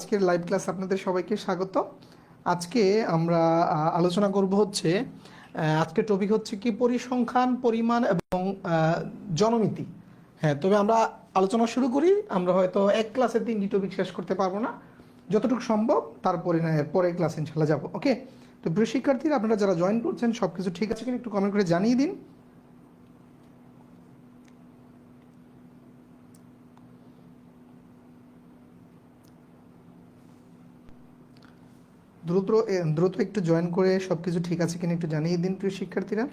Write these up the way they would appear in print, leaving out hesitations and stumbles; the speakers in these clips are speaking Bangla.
আজকের লাইভ ক্লাস আপনাদের সবাইকে স্বাগত। আজকে আমরা আলোচনা করব হচ্ছে আজকের টপিক হচ্ছে কি পরিসংখ্যান, পরিমাণ এবং জনমিতি। হ্যাঁ, তবে আমরা আলোচনা শুরু করি। আমরা হয়তো এক ক্লাসে 3টি টপিক শেষ করতে পারবো না, যতটুকু সম্ভব তারপরে না পরের ক্লাসে ইনশাল্লাহ যাবো। ওকে, তো প্রিয় শিক্ষার্থীরা, আপনারা যারা জয়েন করছেন সব কিছু ঠিক আছে কিনা একটু কমেন্ট করে জানিয়ে দিন। দ্রুত দ্রুত একটু জয়েন করে সব কিছু ঠিক আছে কিনা একটু জানিয়ে দিন প্রিয় শিক্ষার্থীরা।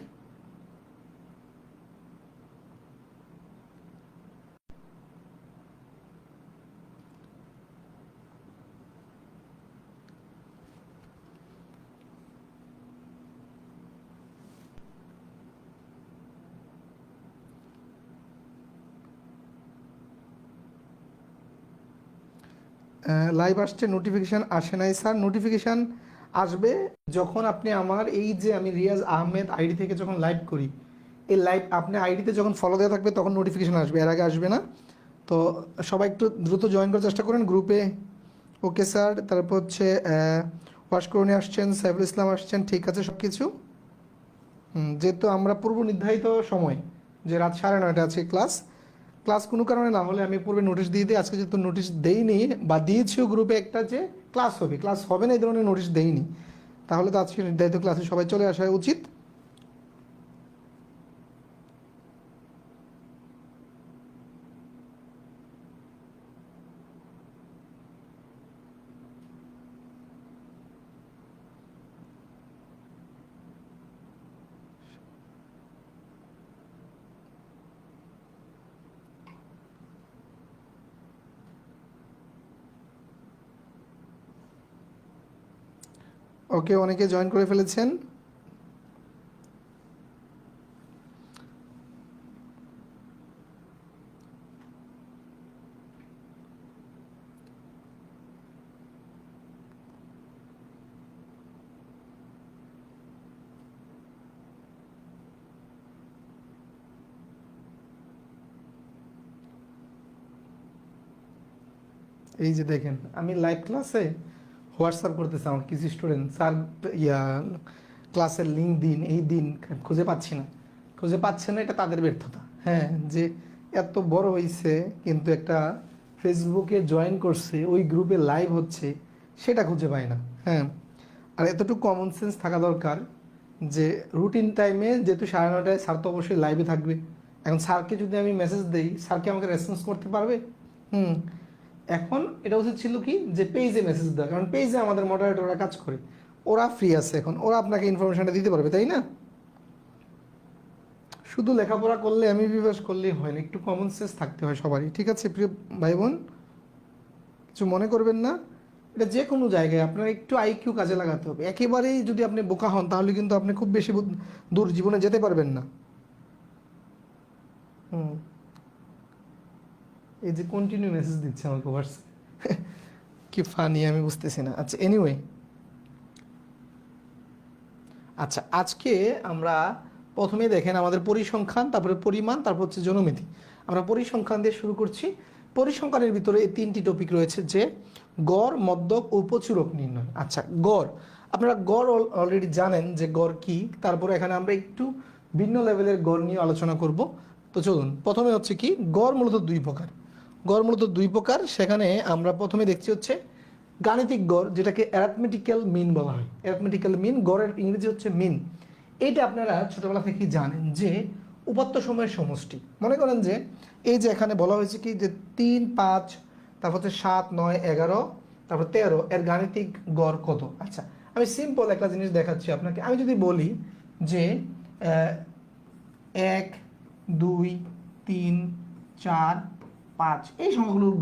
লাইভ আসছে, নোটিফিকেশান আসে নাই স্যার। নোটিফিকেশান আসবে যখন আপনি আমার এই যে আমি রিয়াজ আহমেদ আইডি থেকে যখন লাইভ করি, এই লাইভ আপনি আইডিতে যখন ফলো দেওয়া থাকবে তখন নোটিফিকেশান আসবে, এর আগে আসবে না। তো সবাই একটু দ্রুত জয়েন করার চেষ্টা করেন গ্রুপে। ওকে স্যার, তারপর হচ্ছে ওয়াশকরণী আসছেন, সাইফুল ইসলাম আসছেন, ঠিক আছে সব কিছু। যেহেতু আমরা পূর্ব নির্ধারিত সময় যে রাত 9:30 আছে ক্লাস কোনো কারণে না হলে আমি পূর্বে নোটিশ দিয়ে দিই। আজকে যেহেতু নোটিশ দেইনি বা দিয়েছিও গ্রুপে একটা যে ক্লাস হবে না এই ধরনের নোটিশ দেইনি, তাহলে তো আজকে নির্ধারিত ক্লাসে সবাই চলে আসা উচিত। ওকে, অনেকে জয়েন করে ফেলেছেন। এই যে দেখেন, আমি লাইভ ক্লাসে হোয়াটসঅ্যাপ করতেছে আমার কিছু স্টুডেন্ট, স্যার ক্লাসের লিঙ্ক দিন, এই দিন খুঁজে পাচ্ছে না, এটা তাদের ব্যর্থতা। হ্যাঁ, যে এত বড় হয়েছে কিন্তু একটা ফেসবুকে জয়েন করছে, ওই গ্রুপে লাইভ হচ্ছে, সেটা খুঁজে পায় না। হ্যাঁ, আর এতটুকু কমন সেন্স থাকা দরকার যে রুটিন টাইমে যেহেতু 9:30 স্যার তো অবশ্যই লাইভে থাকবে। এখন স্যারকে যদি আমি মেসেজ দিই, স্যার কি আমাকে রেসপন্স করতে পারবে? হুম এখন এটা উচিত ছিল কি যে পেজে মেসেজ দেওয়া, কারণ পেজে আমাদের মডারেটররা কাজ করে, ওরা ফ্রি আছে, এখন ওরা আপনাকে ইনফরমেশনটা দিতে পারবে, তাই না? শুধু লেখাপড়া করলে এমবিবিএস পাস করলেই হয় না, একটু কমন সেন্স থাকতে হয় সবারই। ঠিক আছে প্রিয় ভাই বোন, কিছু মনে করবেন না। এটা যে কোনো জায়গায় আপনার একটু আইকিউ কাজে লাগাতে হবে। একেবারেই যদি আপনি বোকা হন তাহলে কিন্তু আপনি খুব বেশি দূর জীবনে যেতে পারবেন না। হুম এই যে কন্টিনিউ মেসেজ দিচ্ছে আমাকে হোয়াটসঅ্যাপ, কি ফানি আমি বুঝতেছি না। আচ্ছা, এনিওয়ে, আচ্ছা আজকে আমরা প্রথমে দেখেন আমাদের পরিসংখ্যান, তারপরে পরিমাণ, তারপর হচ্ছে জনমিতি। আমরা পরিসংখ্যান দিয়ে শুরু করছি। পরিসংখ্যানের ভিতরে এই 3টি টপিক রয়েছে, যে গড়, মধ্যক ও প্রচুরক নির্ণয়। আচ্ছা, গড়, আপনারা গড় অলরেডি জানেন যে গড় কি, তারপরে এখানে আমরা একটু ভিন্ন লেভেলের গড় নিয়ে আলোচনা করব। তো চলুন, প্রথমে হচ্ছে কি গড় মূলত দুই প্রকার। সেখানে আমরা প্রথমে দেখছি হচ্ছে গাণিতিক গড়, যেটাকে অ্যারিথমেটিক্যাল মিন বলা হয়। অ্যারিথমেটিক্যাল মিন, গড়ের ইংরেজি হচ্ছে মিন। এইটা আপনারা ছোটবেলা থেকেই জানেন যে উপাত্ত সময়ের সমষ্টি। মনে করেন যে এই যে এখানে বলা হয়েছে কি যে 3, 5, তারপর হচ্ছে 7, 9, 11, তারপর 13 এর গাণিতিক গড় কত। আচ্ছা, আমি সিম্পল একটা জিনিস দেখাচ্ছি আপনাকে। আমি যদি বলি যে 1, 2, 3, 4, 5 এই সংখ্যাগুলোর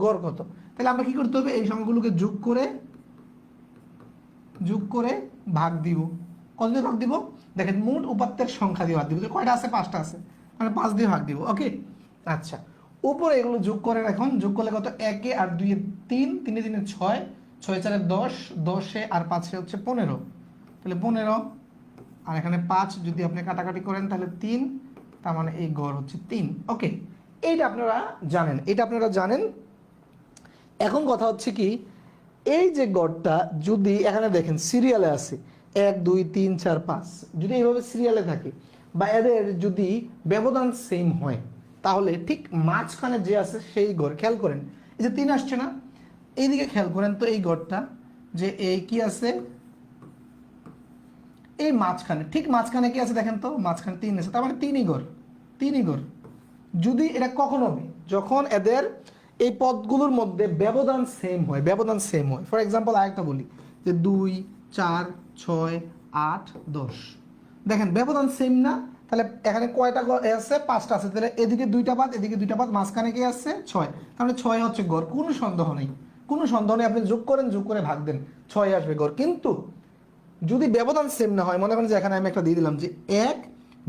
গড় কত, তাহলে আমরা কি করতে হবে, এই সংখ্যাগুলোকে যোগ করে ভাগ দিব। কত দিয়ে ভাগ দিব? দেখেন, মোট উপাত্তের সংখ্যা দিয়ে ভাগ দিব। কয়টা আছে? 5টা আছে, মানে 5 দিয়ে ভাগ দিব। ওকে, আচ্ছা, উপরে এগুলো যোগ করেন। এখন যোগ করলে কত? 1 আর 2 3, 3 3 6, 6 4 10, 10 আর 5 হচ্ছে 15, তাহলে 15, আর এখানে 5 যদি আপনি কাটাকাটি করেন তাহলে 3, তার মানে এই গড় হচ্ছে 3। ওকে, এইটা আপনারা জানেন। এখন কথা হচ্ছে কি, এই যে গড়টা যদি এখানে দেখেন সিরিয়ালে আছে 1 2 3 4 5, যদি এইভাবে সিরিয়ালে থাকে বা এদের যদি ব্যবধান সেম হয়, তাহলে ঠিক মাঝখানে যে আছে সেই গড়, খেয়াল করেন এই যে 3 আসছে না, এইদিকে খেয়াল করেন তো এই গড়টা যে এই কি আছে, এই মাঝখানে, ঠিক মাঝখানে কি আছে দেখেন তো, মাঝখানে 3 আছে, তার মানে 3ই গড়, 3ই গড়। যদি এটা কখন হবে, যখন এদের এই পদগুলোর মধ্যে ব্যবধান সেম হয়, ব্যবধান সেম হয়। ফর এক্সাম্পল আরেকটা বলি যে 2 4 6 8 10, দেখেন ব্যবধান সেম না, তাহলে এখানে কয়টা আছে, 5টা আছে, তাহলে এদিকে 2টা বাদ, এদিকে 2টা বাদ, মাঝখানে কি আছে 6, তাহলে 6 হচ্ছে গড়, কোনো সন্দেহ নেই, কোনো সন্দেহ নেই, আপনি যোগ করেন, যোগ করে ভাগ দেন, 6 আসবে গড়। কিন্তু যদি ব্যবধান সেম না হয়, মনে করেন যে এখানে আমি একটা দিয়ে দিলাম যে 1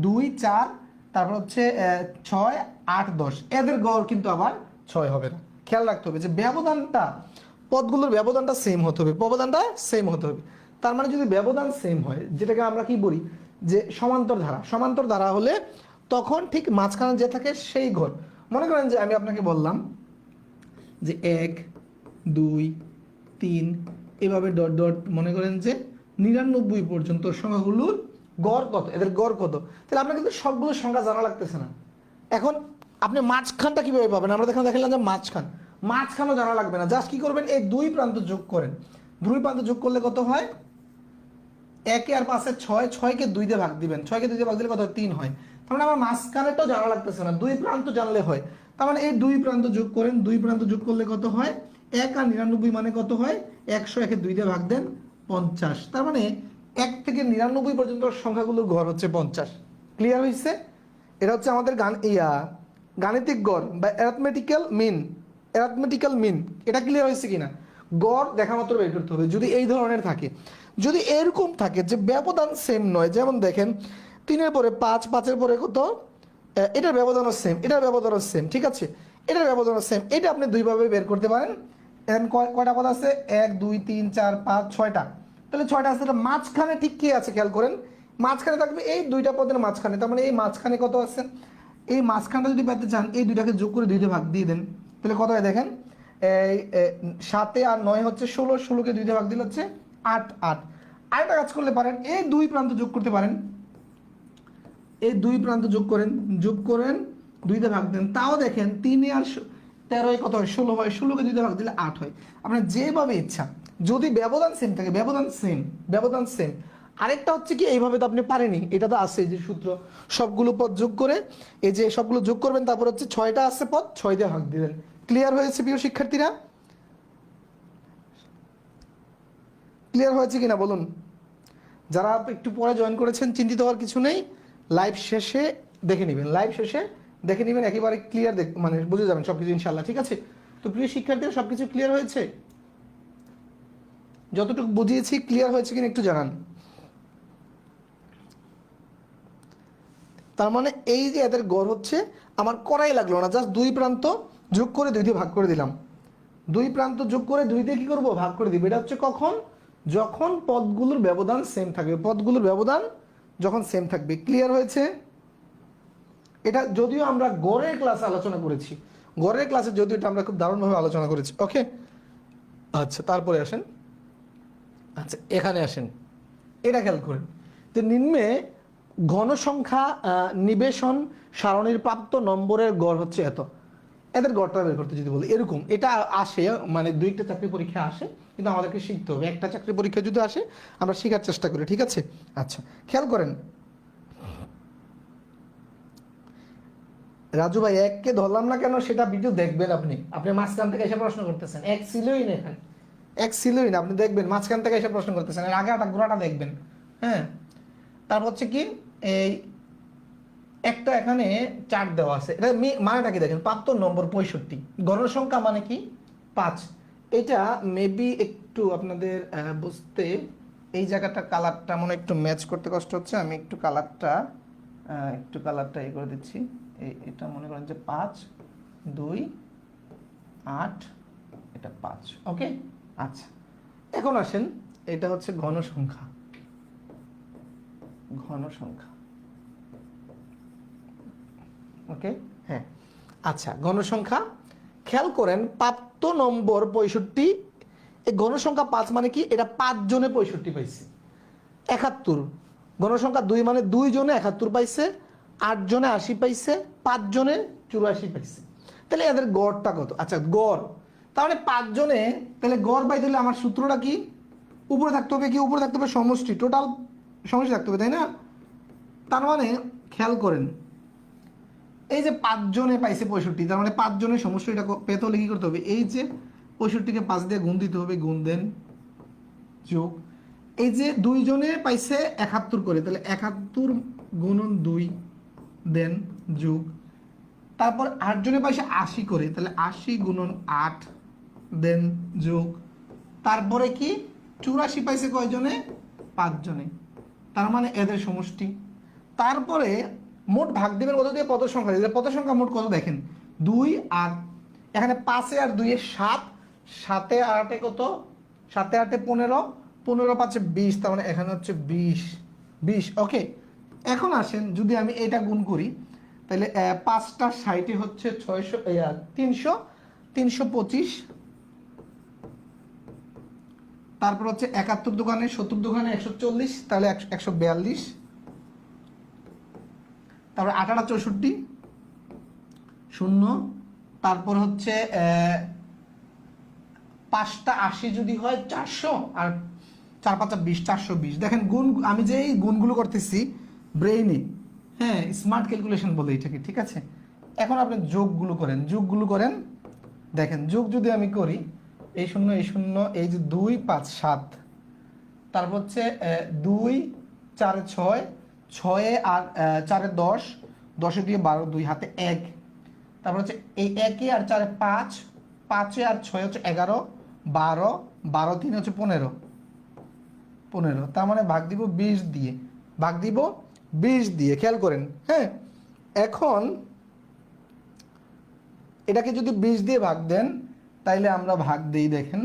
2 4, তারপর হচ্ছে 6 8 10, এদের গড় কিন্তু আবার 6 হবে না। খেয়াল রাখতে হবে যে ব্যবধানটা, পদগুলোর ব্যবধানটা সেম হতে হবে, ব্যবধানটা সেম হতে হবে। তার মানে যদি ব্যবধান সেম হয়, যেটাকে আমরা কি বলি যে সমান্তর ধারা, সমান্তর ধারা হলে তখন ঠিক মাঝখানে যে থাকে সেই গড়। মনে করেন যে আমি আপনাকে বললাম যে 1 2 3, এভাবে ডট ডট, মনে করেন যে 99 পর্যন্ত সংখ্যাগুলোর গড় কত, এদের গড় কত, তাহলে আপনার কিন্তু সবগুলো সংখ্যা জানা লাগতেছে না। এখন আপনি মাঝখানটা কিভাবে পাবেন, আমরা দেখালাম যে মাঝখানও জানা লাগবে না, জাস্ট কি করবেন, এই দুই প্রান্ত যোগ করেন, দুই প্রান্ত যোগ করলে কত হয়, 1 আর 5 6, 6কে 2 দিয়ে ভাগ দিবেন, 6কে 2 দিয়ে ভাগ দিলে কত হয়, 3 হয়। তার মানে আমার মাঝখানেটাও জানা লাগতেছে না, দুই প্রান্ত জানলে হয়। তার মানে এই দুই প্রান্ত যোগ করেন, দুই প্রান্ত যোগ করলে কত হয়, 1 আর 99 মানে কত হয়, 100, 1-এ 2 দিয়ে ভাগ দেন 50। তার মানে 1 থেকে 99 পর্যন্ত সংখ্যাগুলোর গড় হচ্ছে 50। ক্লিয়ার হয়েছে? এটা হচ্ছে আমাদের গাণিতিক গড় বা অ্যারিথমেটিক্যাল মিন, অ্যারিথমেটিক্যাল মিন। এটা ক্লিয়ার হয়েছে কিনা? গড় দেখা মাত্র বের করতে হবে যদি এই ধরনের থাকে। যদি এরকম থাকে যে ব্যবধান সেম নয়, যেমন দেখেন 3-এর পরে 5, 5-এর পরে কত, এটার ব্যবধানও সেম, এটার ব্যবধানও সেম, ঠিক আছে, এটার ব্যবধানও সেম, এটা আপনি দুইভাবে বের করতে পারেন। এখন কয়টা পদ আছে, 1 2 3 4 5 6টা, তাহলে 6টা আছে, মাঝখানে ঠিক কি আছে খেয়াল করেন, মাঝখানে থাকবে এই দুইটা পদের মাঝখানে, তার মানে এই মাঝখানে কত আছে, এই মাঝখানটা যদি পেতে চান এই দুইটাকে যোগ করে 2 দিয়ে ভাগ দিয়ে দেন, তাহলে কত হয় দেখেন, এই 7 আর 9 হচ্ছে 16, 16কে 2 দিয়ে ভাগ দিলে হচ্ছে 8 8। আরেকটা কাজ করলে পারেন, এই দুই প্রান্ত যোগ করতে পারেন, এই দুই প্রান্ত যোগ করেন, 2 দিয়ে ভাগ দেন, তাও দেখেন 3 আর 13 কত হয়, 16 হয়, 16কে 2 দিয়ে ভাগ দিলে 8 হয়। আপনার যেভাবে ইচ্ছা, যদি ব্যবধান সেম থাকে, ব্যবধান সেম, ব্যবধান সেম। আরেকটা হচ্ছে কি, এইভাবে তো আপনি পারেনি, এটা তো আছে যে সূত্র, সবগুলো পদ যোগ করে, এই যে সবগুলো যোগ করবেন, তারপর হচ্ছে 6টা আছে পদ, 6 দিয়ে ভাগ দিবেন। ক্লিয়ার হয়েছে প্রিয় শিক্ষার্থীরা? ক্লিয়ার হয়েছে কিনা বলুন? যারা একটু পরে জয়েন করেছেন চিন্তিত হওয়ার কিছু নেই, লাইভ শেষে দেখে নেবেন, লাইভ শেষে দেখে নেবেন, একেবারে ক্লিয়ার মানে বুঝে যাবেন সবকিছু ইনশাল্লাহ, ঠিক আছে? তো প্রিয় শিক্ষার্থীরা সবকিছু ক্লিয়ার হয়েছে? যতটুকু বুঝিয়েছি ক্লিয়ার হয়েছে কিনা একটু জানান। তার মানে এই যে এদের গড় হচ্ছে, আমার করাই লাগলো না, জাস্ট দুই প্রান্ত যোগ করে 2 দিয়ে ভাগ করে দিলাম, দুই প্রান্ত যোগ করে 2 দিয়ে কি করব, ভাগ করে দিব। এটা হচ্ছে কখন, যখন পদগুলোর ব্যবধান সেম থাকবে, পদগুলোর ব্যবধান যখন সেম থাকবে। ক্লিয়ার হয়েছে? এটা যদিও আমরা গড়ের ক্লাসে আলোচনা করেছি, গড়ের ক্লাসে যদিও এটা আমরা খুব দারুণভাবে আলোচনা করেছি। ওকে, আচ্ছা তারপরে আসেন, আচ্ছা এখানে আসেন, এটা খেয়াল করেন যে নিম্নে ঘনসংখ্যা নিবেশন সারণীর প্রাপ্ত নম্বরের গড় হচ্ছে এত, এদের গড়টা বের করতে যদি বলি, এরকম এটা আসে, মানে 2টা চাকরি পরীক্ষা আসে, কিন্তু আমাদেরকে শিখতে হবে। একটা চাকরি পরীক্ষা যদি আসে আমরা শেখার চেষ্টা করি, ঠিক আছে? আচ্ছা খেয়াল করেন, রাজু ভাই 1কে ধরলাম না কেন সেটা ভিডিও দেখবেন, আপনি আপনি মাঝখান থেকে এসে প্রশ্ন করতেছেন, 1 ছিলই না এখানে, 1 ছিলই না, আপনি দেখবেন মাঝখান থেকে এসে প্রশ্ন করতেছেন, এর আগে গোড়াটা দেখবেন। হ্যাঁ, তারপর হচ্ছে কি, এই একটা এখানে 4 দেওয়া আছে, এটা মানেটা কি দেখেন, প্রাপ্ত নম্বর 65, গণসংখ্যা মানে কি 5। এটা মেবি একটু আপনাদের বুঝতে, এই জায়গাটা কালারটা মনে একটু ম্যাচ করতে কষ্ট হচ্ছে, আমি একটু কালারটা এই করে দিচ্ছি। এটা মনে করেন যে 5 2 8, এটা 5। ওকে, আচ্ছা এখন আসেন, এটা হচ্ছে ঘনসংখ্যা, ঘনসংখ্যা। ওকে, হ্যাঁ, আচ্ছা গণসংখ্যা। খেয়াল করেন প্রাপ্ত নম্বর 65, এই গণসংখ্যা 5 মানে কি, এটা 5 জনে 65 পাইছে। 71 গণসংখ্যা 2 মানে 2 জনে 71 পাইছে, 8 জনে 80 পাইছে, 5 জনে 84 পাইছে। তাহলে এদের গড়টা কত? আচ্ছা গড়, তার মানে 5 জনে, তাহলে গড় পাইতে হলে আমার সূত্রটা কি, উপরে থাকতে হবে কি, উপরে থাকতে হবে সমষ্টি, টোটাল সমষ্টি থাকতে হবে, তাই না? তার মানে খেয়াল করেন এই যে 5 জনে পাইছে 65, তার মানে 5 জনের সমষ্টিটা পেতে হলে কি করতে হবে, এই যে 65কে 5 দিয়ে গুণ দিতে হবে, গুণ দেন যোগ, এই যে 2 জনে পাইছে 71 করে, তাহলে 71 গুণন 2 দেন যোগ, তারপর 8 জনে পাইছে 80 করে, তাহলে 80 গুণন 8 দেন যোগ, তারপরে কি 84 পাইছে কয়জনে, 5 জনে, তার মানে এদের সমষ্টি। তারপরে মোট ভাগ দিবেন কত দিয়ে, পদ সংখ্যা দিয়ে। পদ সংখ্যা মোট কত দেখেন, 2 আর এখানে 5 আর 2 7, 7 আর 8 কত, 7 8 15, 15 5 20, তার মানে এখানে হচ্ছে 20। ওকে, এখন আসেন যদি আমি এটা গুণ করি, তাহলে 5টা 60 হচ্ছে 600, 300, 325, তারপর হচ্ছে 71 দোকানে 70 দোকানে 140, তাহলে 142, তারপরে 8 8 64 শূন্য, তারপর হচ্ছে 5টা 80 যদি হয় 400, আর 4 5 20, 420। দেখেন গুণ, আমি যে এই গুণগুলো করতেছি ব্রেইনে, হ্যাঁ স্মার্ট ক্যালকুলেশন বলে এটাকে, ঠিক আছে? এখন আপনি যোগগুলো করেন, দেখেন যোগ যদি আমি করি, এই শূন্য এই শূন্য, এই যে 2 5 7, তারপর হচ্ছে 2 4 6, 6 আর 4 10, 10 দিয়ে 12, 2 হাতে 1, তারপর হচ্ছে এই 1 আর 4 5, 5 আর 6 হচ্ছে 11, 12, 12 3 হচ্ছে 15, তার মানে ভাগ দিব 20 দিয়ে, খেয়াল করেন। হ্যাঁ, এখন এটাকে যদি 20 দিয়ে ভাগ দেন, তাইলে আমরা ভাগ দেই, দেখেন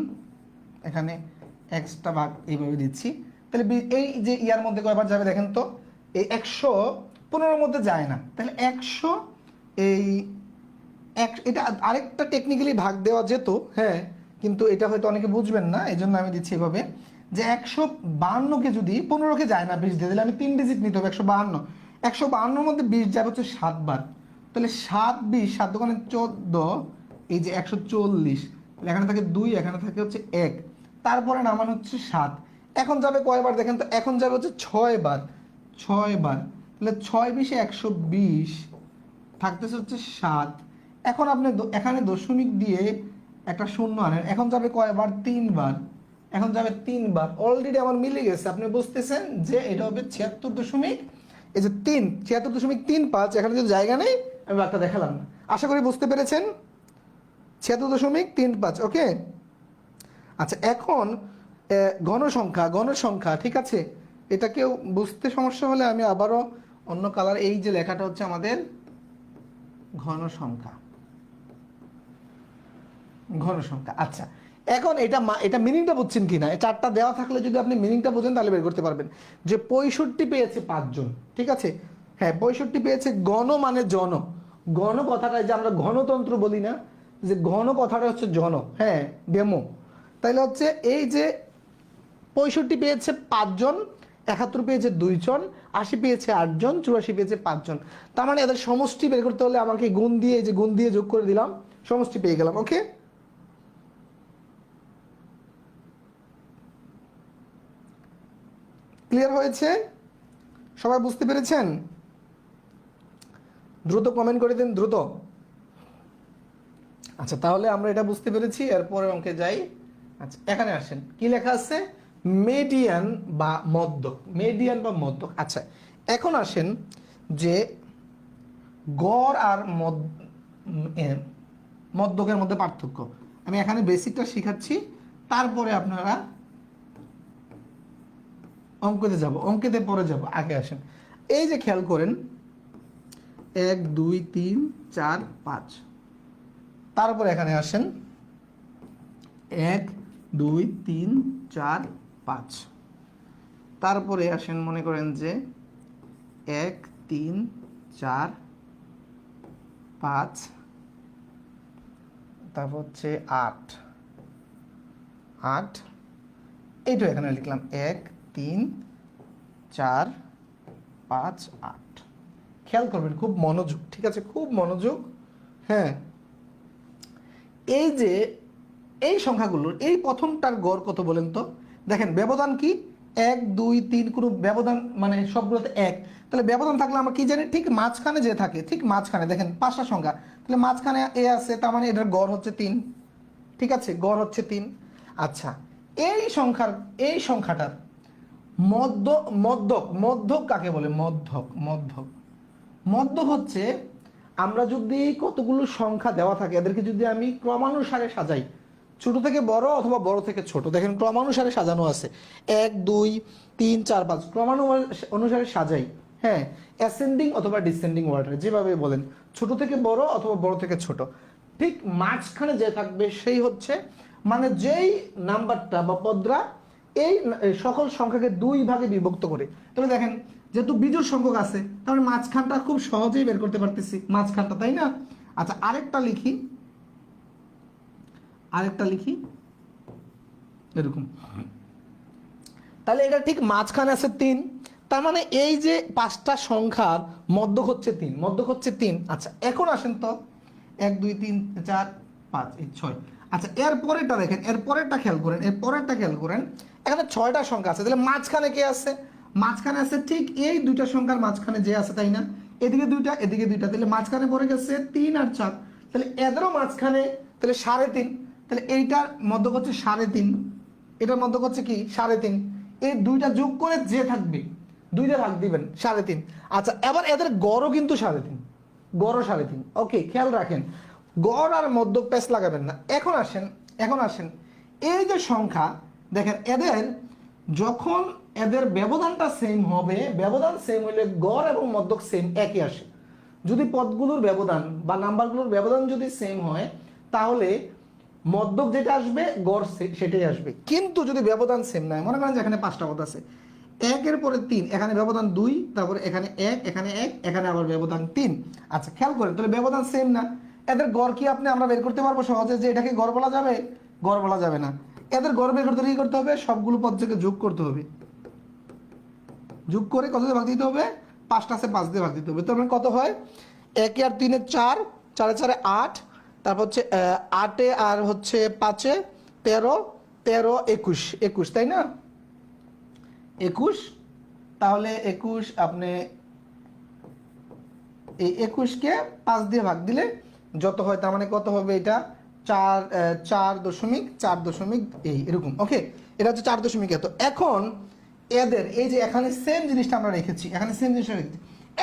এখানে এক্সট্রা ভাগ এইভাবে দিচ্ছি, তাহলে এই যে ইয়ার মধ্যে কয়বার যাবে দেখেন তো, এই 115 মধ্যে যায় না, তাহলে 100, এই এটা আরেকটা টেকনিক্যালি ভাগ দেওয়া যেত, হ্যাঁ, কিন্তু এটা হয়তো অনেকে বুঝবেন না, এই জন্য আমি দিচ্ছি এভাবে, যে 152কে যদি 15কে যায় না 20 দিয়ে দিলে, আমি 3 ডিজিট নিতে হবে, 152 মধ্যে 20 যাবে হচ্ছে 7 বার, তাহলে 7 20, 7 দোকানে 14, এই যে 140, তাহলে এখানে থাকে 2, এখানে থাকে হচ্ছে 1, তারপরে নামান হচ্ছে 7, এখন যাবে কয়বার দেখেন তো, এখন যাবে হচ্ছে 6 বার, তাহলে 6 20 120, থাকতেছে হচ্ছে 7, এখন আপনি এখানে দশমিক দিয়ে একটা শূন্য আনেন, এখন যাবে কয়বার, 3 বার, এখন যাবে 3 বার, অলরেডি আমার মিলে গেছে, আপনি বুঝতেছেন যে এটা হবে 76 দশমিক, এই যে 76.35, এখানে যদি জায়গা নেই আমি বার্তা দেখালাম না, আশা করি বুঝতে পেরেছেন, 76.35। ওকে, আচ্ছা এখন গণসংখ্যা, ঠিক আছে, এটা কেউ বুঝতে সমস্যা হলে আমি আবারও অন্য কালার, এই যে লেখাটা হচ্ছে আমাদের ঘনসংখ্যা। আচ্ছা, এখন এটা মিনিংটা বুঝছেন কিনা, এই চারটা দেওয়া থাকলে যদি আপনি মিনিংটা বোঝেন তাহলে বের করতে পারবেন, যে 65 পেয়েছে 5 জন, ঠিক আছে, হ্যাঁ 65 পেয়েছে, গণ মানে জন, গণ কথাটা যে আমরা গণতন্ত্র বলি না, যে ঘন কথাটা হচ্ছে জন, হ্যাঁ ডেমো, তাইলে হচ্ছে এই যে 65 পেয়েছে 5 জন, 71 পেয়েছে 2 জন, 80 পেয়েছে 8 জন, 84 পেয়েছে 5 জন, তার মানে এদের সমষ্টি বের করতে হলে আমাকে গুণ দিয়ে, এই যে গুণ দিয়ে যোগ করে দিলাম, সমষ্টি পেয়ে গেলাম। ওকে, ক্লিয়ার হয়েছে? সবাই বুঝতে পেরেছেন? দ্রুত কমেন্ট করে দিন, দ্রুত। আচ্ছা, তাহলে আমরা এটা বুঝতে পেরেছি, এরপরে অঙ্কে যাই। আচ্ছা, এখানে আসেন, কি লেখা আছে, মেডিয়ান বা মধ্যক। আচ্ছা, এখন আসেন যে গড় আর মধ্যকের মধ্যে পার্থক্য, আমি এখানে বেসিকটা শিখাচ্ছি, তারপরে আপনারা অঙ্কেতে পরে যাব, আগে আসেন, এই যে খেয়াল করেন 1 2 3 4 5, তারপর এখানে আসেন 1 2 3 4 5, তারপরে আসেন মনে করেন যে 1 3 4 5 তারপর হচ্ছে 8 8, এইটা এখানে লিখলাম 1 3 4 5 8। খেয়াল করবেন, খুব মনোযোগ, ঠিক আছে, খুব মনোযোগ। হ্যাঁ, এই যে এই সংখ্যাগুলোর এই প্রথমটার গড় কত বলেন তো? দেখেন ব্যবধান কি 1 2 3, কোনো ব্যবধান মানে সবগুলোতে 1, তাহলে ব্যবধান থাকলে আমরা কি জানি, ঠিক মাঝখানে যে থাকে, ঠিক মাঝখানে দেখেন 5টা সংখ্যা, তাহলে মাঝখানে এ আছে, তার মানে এটার গড় হচ্ছে 3, ঠিক আছে, গড় হচ্ছে 3। আচ্ছা, এই সংখ্যাটার মধ্যক কাকে বলে? মধ্যক হচ্ছে, আমরা যদি কতগুলো সংখ্যা দেওয়া থাকে এদেরকে যদি আমি ক্রমানুসারে সাজাই, ছোট থেকে বড় অথবা বড় থেকে ছোট, দেখেন ক্রমানুসারে সাজানো আছে 1 2 3 4 5, ক্রমানুসারে সাজাই। হ্যাঁ, অ্যাসেন্ডিং অথবা ডিসেন্ডিং অর্ডারে, যেভাবে বলেন, ছোট থেকে বড় অথবা বড় থেকে ছোট, ঠিক মাঝখানে যে থাকবে সেই হচ্ছে, মানে যেই নাম্বারটা বা পদরা এই সকল সংখ্যাকে 2 ভাগে বিভক্ত করে। তাহলে দেখেন, যেহেতু বিজোড় সংখ্যক আছে, তাহলে মাঝখানটা খুব সহজেই বের করতে পারতেছি, মাঝখানটা, তাই না? আচ্ছা, আরেকটা লিখি এরকম, তাহলে এটা ঠিক মাঝখানে আছে 3, তার মানে এই যে 5টা সংখ্যার মধ্যক হচ্ছে 3, আচ্ছা, এখন আসেন তো 1 2 3 4 5 এই 6। আচ্ছা, এরপরেরটা দেখেন, এরপরেরটা খেয়াল করেন, এখানে 6টা সংখ্যা আছে, তাহলে মাঝখানে কে আছে? মাঝখানে আছে ঠিক এই 2টা সংখ্যার মাঝখানে যে আছে, তাই না? এদিকে 2টা এদিকে 2টা, তাহলে মাঝখানে পড়ে গেছে 3 আর 4, তাহলে এদেরও মাঝখানে, তাহলে 3.5, তাহলে এইটার মধ্যক হচ্ছে 3.5, এটার মধ্যক হচ্ছে কি 3.5, এই 2টা যোগ করে যে থাকবে 2 ভাগ দিবেন 3.5। আচ্ছা, এবার এদের গড়ও কিন্তু 3.5, ওকে, খেয়াল রাখেন, গড় আর মধ্যক পেস লাগাবেন না। এখন আসেন এই যে সংখ্যা, দেখেন এদের যখন এদের ব্যবধানটা সেম হবে, ব্যবধান সেম হলে গড় এবং মধ্যক সেম একই আসে। যদি পদগুলোর ব্যবধান বা নাম্বারগুলোর ব্যবধান যদি সেম হয়, তাহলে মধ্যক যেটা আসবে গড় সেটাই আসবে। কিন্তু যদি ব্যবধান সেম না হয়, মনে করেন যে এখানে 5টা পদ আছে, 1 এর পরে 3, এখানে ব্যবধান 2, তারপরে এখানে 1, এখানে 1, এখানে আবার ব্যবধান 3। আচ্ছা, খেয়াল করেন, তাহলে ব্যবধান সেম না, এদের গড় কি আমরা বের করতে পারবো সহজে যে এটাকে গড় বলা যাবে? গড় বলা যাবে না। এদের গড় বের করতে কি করতে হবে? সবগুলো পদকে যোগ করতে হবে, যোগ করে কত দিয়ে ভাগ দিতে হবে? 5টা আছে 5 দিয়ে ভাগ দিতে হবে। তার মানে কত হয়? 1 আর 3 এ 4, 4 এ 8, তারপর হচ্ছে 8 এ আর হচ্ছে 5 এ 13, 13 21, তাই না? 21, তাহলে 21 আপনি এই 21কে 5 দিয়ে ভাগ দিলে যত হয়, তার মানে কত হবে? এটা 4.4 এরকম, ওকে, এটা হচ্ছে 4 এত। এখন এদের এই যে এখানে সেম জিনিসটা আমরা রেখেছি,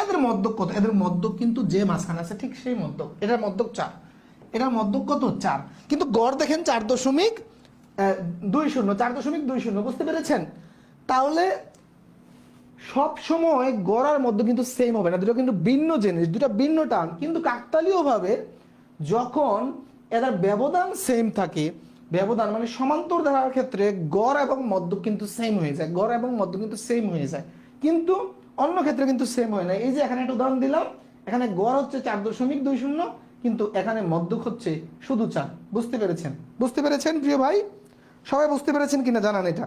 এদের মধ্যক কত? এদের মধ্যক কিন্তু যে মাঝখানে আছে ঠিক সেই মধ্যক, এটার মধ্যক 4, এটার মধ্যক কত? 4, কিন্তু গড় দেখেন 4.20, বুঝতে পেরেছেন? তাহলে সব সময় গড়ার মধ্যে কিন্তু সেম হবে না, দুটো কিন্তু ভিন্ন জিনিস, দুটো ভিন্ন টার্ম। কিন্তু কাকতালীয়ভাবে যখন এদের ব্যবধান সেম থাকে, ব্যবধান মানে সমান্তর ধারার ক্ষেত্রে গড় এবং মধ্যক কিন্তু সেম হয়ে যায়, কিন্তু অন্য ক্ষেত্রে কিন্তু সেম হয় না। এই যে এখানে একটা উদাহরণ দিলাম, এখানে গড় হচ্ছে 4.20, কিন্তু এখানে মধ্যক হচ্ছে শুধু 4। বুঝতে পেরেছেন প্রিয় ভাই? সবাই বুঝতে পেরেছেন কিনা জানান এটা?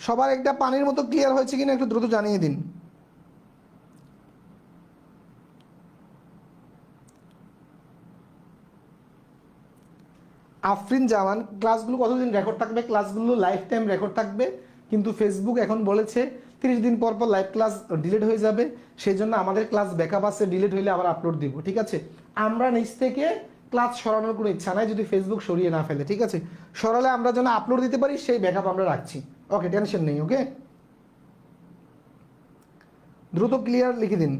সবার একটা পানির মতো ক্লিয়ার হয়েছে কিনা একটু দ্রুত জানিয়ে দিন। আফরিন জামান, ক্লাসগুলো কতদিন রেকর্ড থাকবে? ক্লাসগুলো লাইফ টাইম রেকর্ড থাকবে, কিন্তু ফেসবুক এখন বলেছে 30 দিন পর লাইভ ক্লাস ডিলিট হয়ে যাবে, সেই জন্য আমাদের ক্লাস ব্যাকআপ আছে, ডিলিট হইলে আবার আপলোড দিব, ঠিক আছে? আমরা নিচ থেকে ক্লাস সরানোর কোনো ইচ্ছা নাই, যদি ফেসবুক সরিয়ে না ফেলে, ঠিক আছে? সরালে আমরা যেন আপলোড দিতে পারি সেই ব্যাকআপ আমরা রাখছি, ওকে, টেনশন নেই, ওকে? দ্রুত ক্লিয়ার লিখে দিন।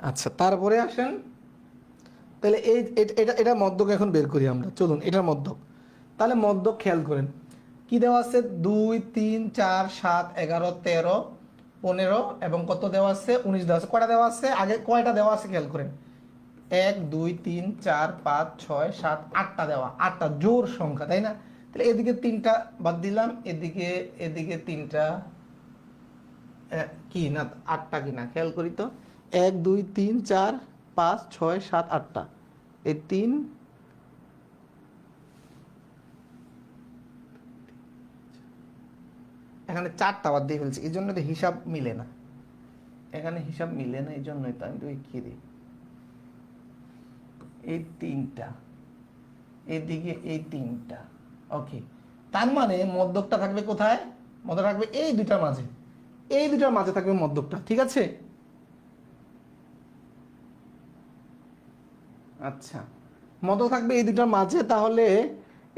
আচ্ছা, তারপরে আসেন, তাহলে এটা মধ্যক এখন বের করি আমরা, চলুন এটার মধ্যক। তাহলে মধ্যক খেয়াল করেন কি দেওয়া আছে? 2 3 4 7 11 13 15 এবং কত দেওয়া আছে? 19 দেওয়া আছে। কয়টা দেওয়া আছে? আগে কয়টা দেওয়া আছে খেয়াল করেন, 1 2 3 4 5 6 7 8টা দেওয়া, 8টা জোড় সংখ্যা, তাই না? তাহলে এদিকে 3টা বাদ দিলাম, এদিকে এদিকে 3টা, কি না 8টা কিনা খেয়াল করি তো, 1 2 3 4 5 6 7 8টা, এই 3, এখানে 4টা বাদ দিয়ে ফেলছি, এই জন্য তো হিসাব মিলে না, এখানে হিসাব মিলে না, এই জন্যই তো আমি তো কি দিই, এই 3টা, এদিকে এই 3টা। ওকে, তার মানে মধ্যকটা থাকবে কোথায়? মধ্যক থাকবে এই দুইটার মাঝে, এই দুইটার মাঝে থাকবে মধ্যকটা, ঠিক আছে? আচ্ছা, মধ্যক থাকবে এই দুইটার মাঝে, তাহলে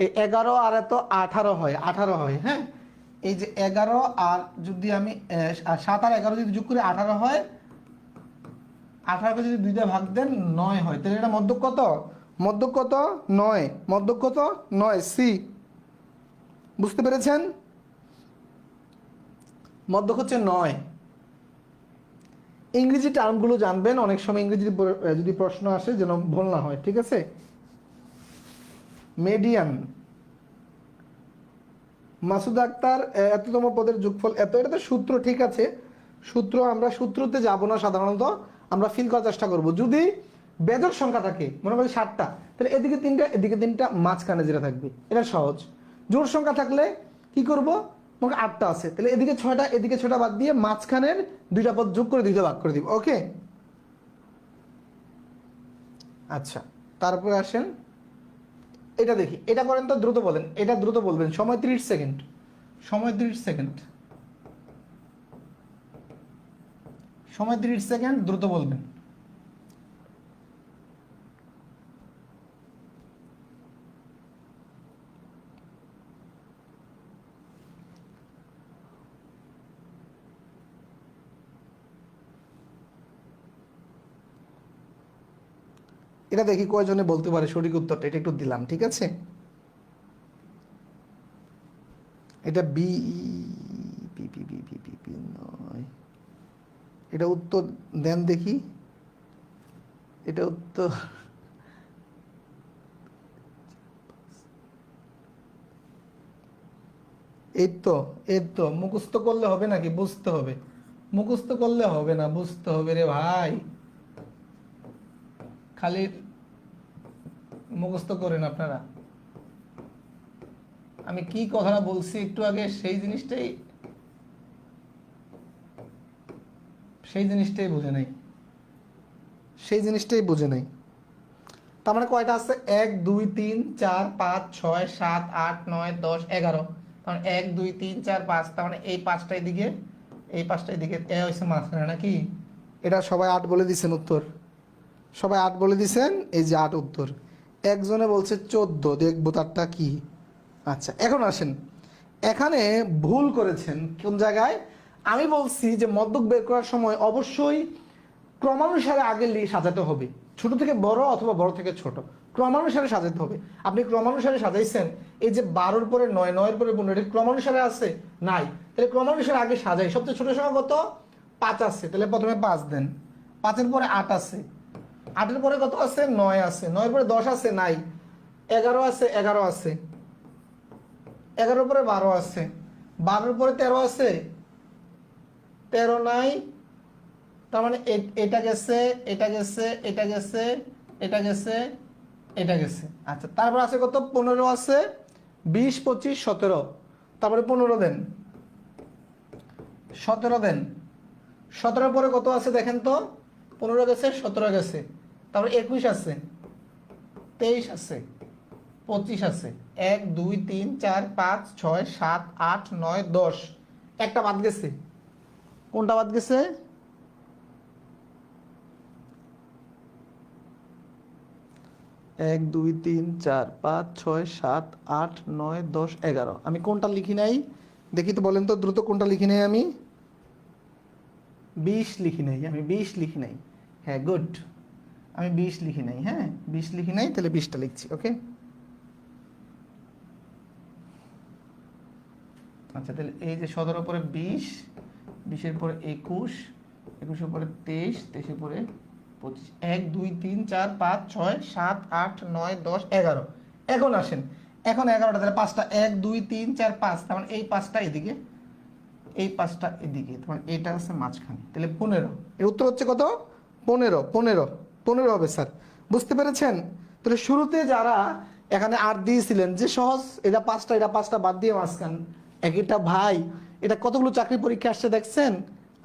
এই 11 আর এত 18 হয়, 18 হয়। হ্যাঁ, এই যে 11 আর যদি আমি 7 আর 11 যদি যোগ করে 18 হয়, 18কে যদি 2 দিয়ে ভাগ দেন 9 হয়, তাহলে এটা মধ্যক কত? মধ্যক কত? 9। মধ্যক কত? 9, সি। বুঝতে পেরেছেন? মধ্যক হচ্ছে 9। ইংরেজি টার্মগুলো জানবেন, অনেক সময় ইংরেজি যদি প্রশ্ন আসে যেন ভুল না হয়, ঠিক আছে? মেডিয়ান, মাসুদ আক্তার, এততম পদের যোগফল এত, এটা তো সূত্র, ঠিক আছে? সূত্র, আমরা সূত্রতে যাব না সাধারণত, আমরা ফিল করার চেষ্টা করব। যদি বেজোড় সংখ্যা থাকে, মনে করি 7টা, তাহলে এদিকে 3টা এদিকে 3টা, মাঝখানে যেটা থাকবে, এটা সহজ। জোড় সংখ্যা থাকলে কি করব? মনে 8টা আছে, তাহলে এদিকে 6টা এদিকে 6টা বাদ দিয়ে মাঝখানের 2টা পদ যোগ করে 2টা ভাগ করে দিব। ওকে, আচ্ছা, তারপরে আসেন এটা দেখি, এটা করেন তো, দ্রুত বলেন, এটা দ্রুত বলবেন, সময় 30 সেকেন্ড, সময় 30 সেকেন্ড, সময় 30 সেকেন্ড, দ্রুত বলবেন। এটা দেখি কয়জনে বলতে পারে সঠিক উত্তরটা, এটা একটু দিলাম, ঠিক আছে? এটা B, B B B B B B নয়, এটা উত্তর দেন দেখি, এটা উত্তর, এই তো, এই তো, মুখস্থ করলে হবে নাকি? বুঝতে হবে, মুখস্থ করলে হবে না, বুঝতে হবে রে ভাই, খালি মুখস্থ করেন আপনারা। আমি কি কথাটা বলছি একটু আগে, সেই জিনিসটাই বুঝে নাই, সেই জিনিসটাই বুঝে নাই। তার মানে কয়টা আছে? 1 2 3 4 5 6 7 8 9 10 11, তার মানে 1 2 3 4 5, তার মানে এই 5টা এদিকে, এই 5টা এদিকে, এ হচ্ছে মাঝখানে নাকি? এটা সবাই 8 বলে দিছেন উত্তর, সবাই 8 বলে দিছেন, এই যে 8 উত্তর। একজনে বলছে 14, দেখবো তারটা কি। আচ্ছা, এখন আসেন, এখানে ভুল করেছেন কোন জায়গায়? আমি বলছি যে মধ্যক বের করার সময় অবশ্যই ক্রমানুসারে আগে সাজাতে হবে, ছোট থেকে বড় অথবা বড় থেকে ছোট, ক্রমানুসারে সাজাতে হবে। আপনি ক্রমানুসারে সাজাইছেন, এই যে 12-র পরে 9, 9-এর পরে 15, এটা ক্রমানুসারে আছে নাই, তাহলে ক্রমানুসারে আগে সাজাই। সবচেয়ে ছোট সংখ্যা কত? 5 আছে, তাহলে প্রথমে 5 দেন, 5-এর পরে 8 আছে, 8-এর পরে কত আছে? 9 আছে, 9-এর পরে 10 আছে, নাই, 11 আছে, 11 আছে, 11-এর পরে 12 আছে, 12-এর পরে 13 আছে, 13 নাই, তার মানে এটা গেছে, এটা গেছে, এটা গেছে, এটা গেছে, এটা গেছে। আচ্ছা, তারপর আছে কত? 15 আছে, 20 25 17, তারপরে 15 দেন, 17 দেন, 17-এর পরে কত আছে দেখেন তো? 15 গেছে, 17 গেছে, তারপরে 21 আছে, 23 আছে, 25 আছে, 1 2 3 4 5 6 7 8 9 10, একটা বাদ গেছে, কোনটা বাদ গেছে? 1 2 3 4 5 6 7 8 9 10 11, আমি কোনটা লিখি নাই দেখি তো, বলেন তো দ্রুত, কোনটা লিখি নাই আমি? 20 লিখি নাই, আমি 20 লিখি নাই। হ্যাঁ, গুড, আমি 20 লিখি নাই, হ্যাঁ 20 লিখি নাই, তাহলে 20টা লিখছি। ওকে, আচ্ছা, তাহলে এই যে 17-এর পরে 20, 20-এর পরে 21, 21-এর পরে 23, 23-এর পরে 25, 1 2 3 4 5 6 7 8 9 10 11। এখন আসেন, এখন 11টা, তাহলে 5টা, 1 2 3 4 5, তার মানে এই 5টা এদিকে, এই 5টা এদিকে, মানে এটা হচ্ছে মাঝখানে, তাহলে 15। এর উত্তর হচ্ছে কত? 15, 15, 15 হবে স্যার। বুঝতে পেরেছেন? তাহলে শুরুতে যারা এখানে 8 দিয়েছিলেন, যে সহজ, এটা 5টা, এটা 5টা বাদ দিয়ে মাঝখান, একটা ভাই, এটা কতগুলো চাকরি পরীক্ষা আসছে দেখছেন?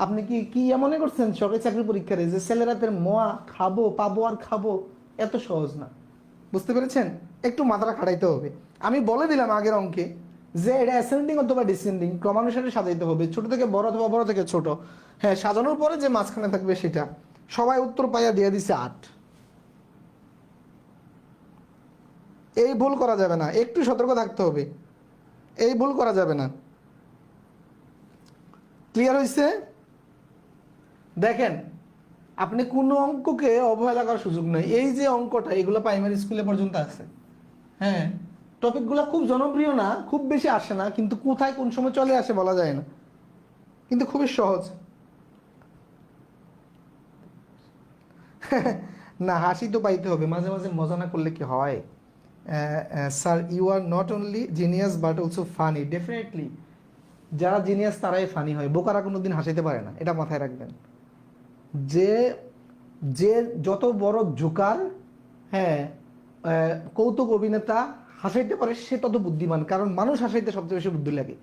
আপনি কি কি মনে করছেন সরকারি চাকরি পরীক্ষার যে ছেলেরাতের মোয়া খাবো পাবো আর খাবো? এত সহজ না। বুঝতে পেরেছেন? একটু মাথাটা খাটাইতে হবে। আমি বলে দিলাম আগের অঙ্কে যে এটা অ্যাসেন্ডিং অথবা ডিসেন্ডিং ক্রমানুসারে সাজাইতে হবে, ছোট থেকে বড় অথবা বড় থেকে ছোট। হ্যাঁ, সাজানোর পরে যে মাঝখানে থাকবে সেটা। সবাই উত্তর পাইয়া দিয়ে দিছে 8। এই ভুল করা যাবে না, একটু সতর্ক থাকতে হবে, এই ভুল করা যাবে না। ক্লিয়ার হয়েছে? দেখেন, আপনি কোনো অঙ্ককে অবহেলা করার সুযোগ নেই। এই যে অঙ্কটা, এগুলো প্রাইমারি স্কুলে পর্যন্ত আছে। হ্যাঁ, টপিকগুলো খুব জনপ্রিয় না, খুব বেশি আসে না, কিন্তু কোথায় কোন সময় চলে আসে বলা যায় না, কিন্তু খুবই সহজ। না, হাসি তো পাইতে হবে, মাঝে মাঝে মজা না করলে কি হয়? Sir, you are not only genius but also funny. Definitely যারা জিনিয়াস তারাই ফানি হয়, বোকারা কোনোদিন হাসাইতে পারে না, এটা মাথায় রাখবেন। যে যে যত বড় জোকার, হ্যাঁ, কৌতুক অভিনেতা হাসাইতে পারে, সে তত বুদ্ধিমান, কারণ মানুষ হাসাইতে সবচেয়ে বেশি বুদ্ধি লাগে।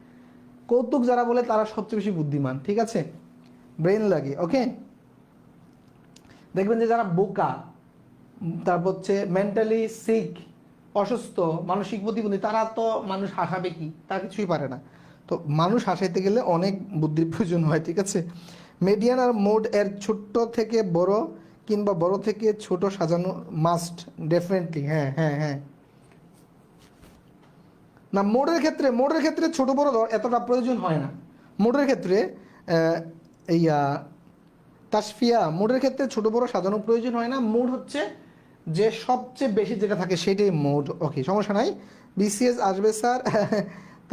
কৌতুক যারা বলে তারা সবচেয়ে বেশি বুদ্ধিমান, ঠিক আছে? ব্রেন লাগে, ওকে? দেখবেন যে যারা বোকা, তারপর হচ্ছে মেন্টালি সিক, অসুস্থ, মানসিক প্রতিবন্ধী, তারা তো মানুষ হাসাবে কি? তারা কিছুই পারে না। তো মানুষ হাসাইতে গেলে অনেক বুদ্ধির প্রয়োজন হয়, ঠিক আছে? মিডিয়ান আর মোড এর ছোট্ট থেকে বড় কিংবা বড় থেকে ছোট সাজানো মাস্ট, ডেফিনেটলি। হ্যাঁ হ্যাঁ হ্যাঁ। না, মোডের ক্ষেত্রে ছোট বড় এতটা প্রয়োজন হয় না। মোডের ক্ষেত্রে এই তাসফিয়া, মোডের ক্ষেত্রে ছোট বড় সাজানো প্রয়োজন হয় না। মোড হচ্ছে যে সবচেয়ে বেশি যেটা থাকে সেটাই মোড। ওকে, সমস্যা নাই। বিসিএস আসবে স্যার।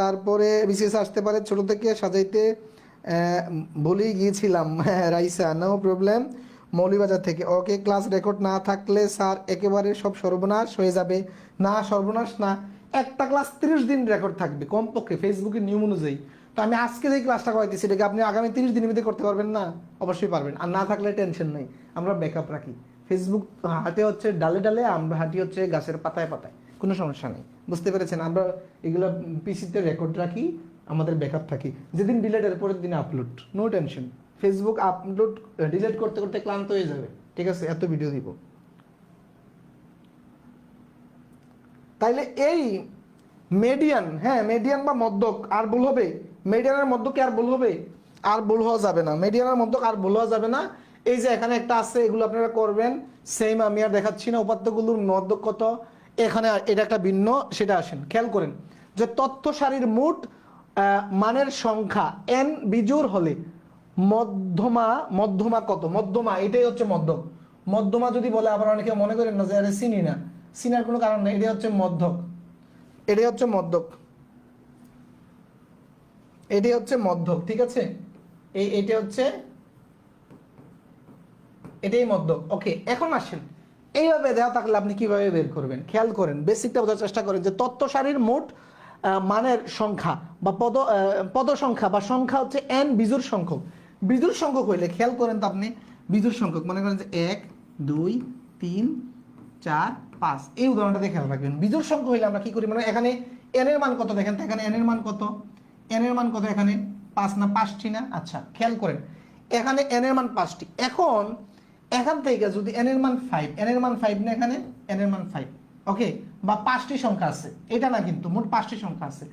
তারপরে বিসিএস আসতে পারে, ছোট থেকে সাজাইতে বলেই গিয়েছিলাম। রাইসা, নো প্রবলেম, মৌলিবাজার থেকে। ওকে, ক্লাস রেকর্ড না থাকলে স্যার একেবারে সব সর্বনাশ হয়ে যাবে। না, সর্বনাশ না, একটা ক্লাস 30 দিন রেকর্ড থাকবে কমপক্ষে ফেসবুকের নিয়ম অনুযায়ী। তো আমি আজকে যে ক্লাসটা করাইতেছি এটাকে আপনি আগামী 30 দিনের মধ্যে করতে পারবেন না? অবশ্যই পারবেন। আর না থাকলে টেনশন নেই, আমরা ব্যাকআপ রাখি। ফেসবুক হাঁটে হচ্ছে ডালে ডালে, আমরা হাঁটি হচ্ছে গাছের পাতায় পাতায়, কোনো সমস্যা নেই। বুঝতে পেরেছেন? আমরা এগুলো পিসিতে রেকর্ড রাখি, আমাদের ব্যাকআপ থাকি। যেদিন ডিলেট এর পরের দিন upload, no tension. Facebook upload delete করতে করতে ক্লান্ত হয়ে যাবে, ঠিক আছে? এত ভিডিও দিব। তাইলে এই মিডিয়ান, হ্যাঁ, মিডিয়ান বা মধ্যক আর ভুল হবে? মিডিয়ানের মধ্যকে আর ভুল হবে? আর ভুল হওয়া যাবে না, মিডিয়ানের মধ্যক আর ভুল হওয়া যাবে না। এই যে এখানে একটা আছে, এগুলো আপনারা করবেন সেম, আমি আর দেখাচ্ছি না। উপাত্তগুলোর মধ্যক কত, এখানে এটা একটা ভিন্ন, সেটা আসেন খেয়াল করেন যে তথ্য সারির মোট মানের সংখ্যা n বিজোড় হলে মধ্যমা, মধ্যমা কত? মধ্যমা এটাই হচ্ছে মধ্যক। মধ্যমা যদি বলে আবার অনেকে মনে করেন না যে আরে চিনি না, চিনার কোনো কারণ নেই, এটাই হচ্ছে মধ্যক। এটাই হচ্ছে মধ্যক, এটাই হচ্ছে মধ্যক, ঠিক আছে? এইটা হচ্ছে, এটাই মধ্যক। ওকে, এখন আসেন এইভাবে দেওয়া থাকলে আপনি কিভাবে বের করবেন? খেয়াল করেন, বেসিকটা বোঝার চেষ্টা করেন যে তথ্য সারির মোট মানের সংখ্যা বা পদ সংখ্যা বা সংখ্যা হচ্ছে n বিজোড় সংখ্যক। বিজোড় সংখ্যক হইলে খেয়াল করেন তো আপনি, বিজোড় সংখ্যক মনে করেন যে 1 2 3 4 5, এই উদাহরণটাতে খেয়াল রাখবেন। বিজোড় সংখ্যা হইলে আমরা কি করি, মানে এখানে n এর মান কত দেখেন তো, এখানে n এর মান কত? n এর মান কত এখানে? 5 না 5টি না? আচ্ছা, খেয়াল করেন এখানে n এর মান 5টি। এখন এখান থেকে যদি n এর মান 5, n এর মান 5 না এখানে? n এর মান 5, ওকে, বা 5টি সংখ্যা আছে, এটা না কিন্তু, মোট 5টি সংখ্যা আছে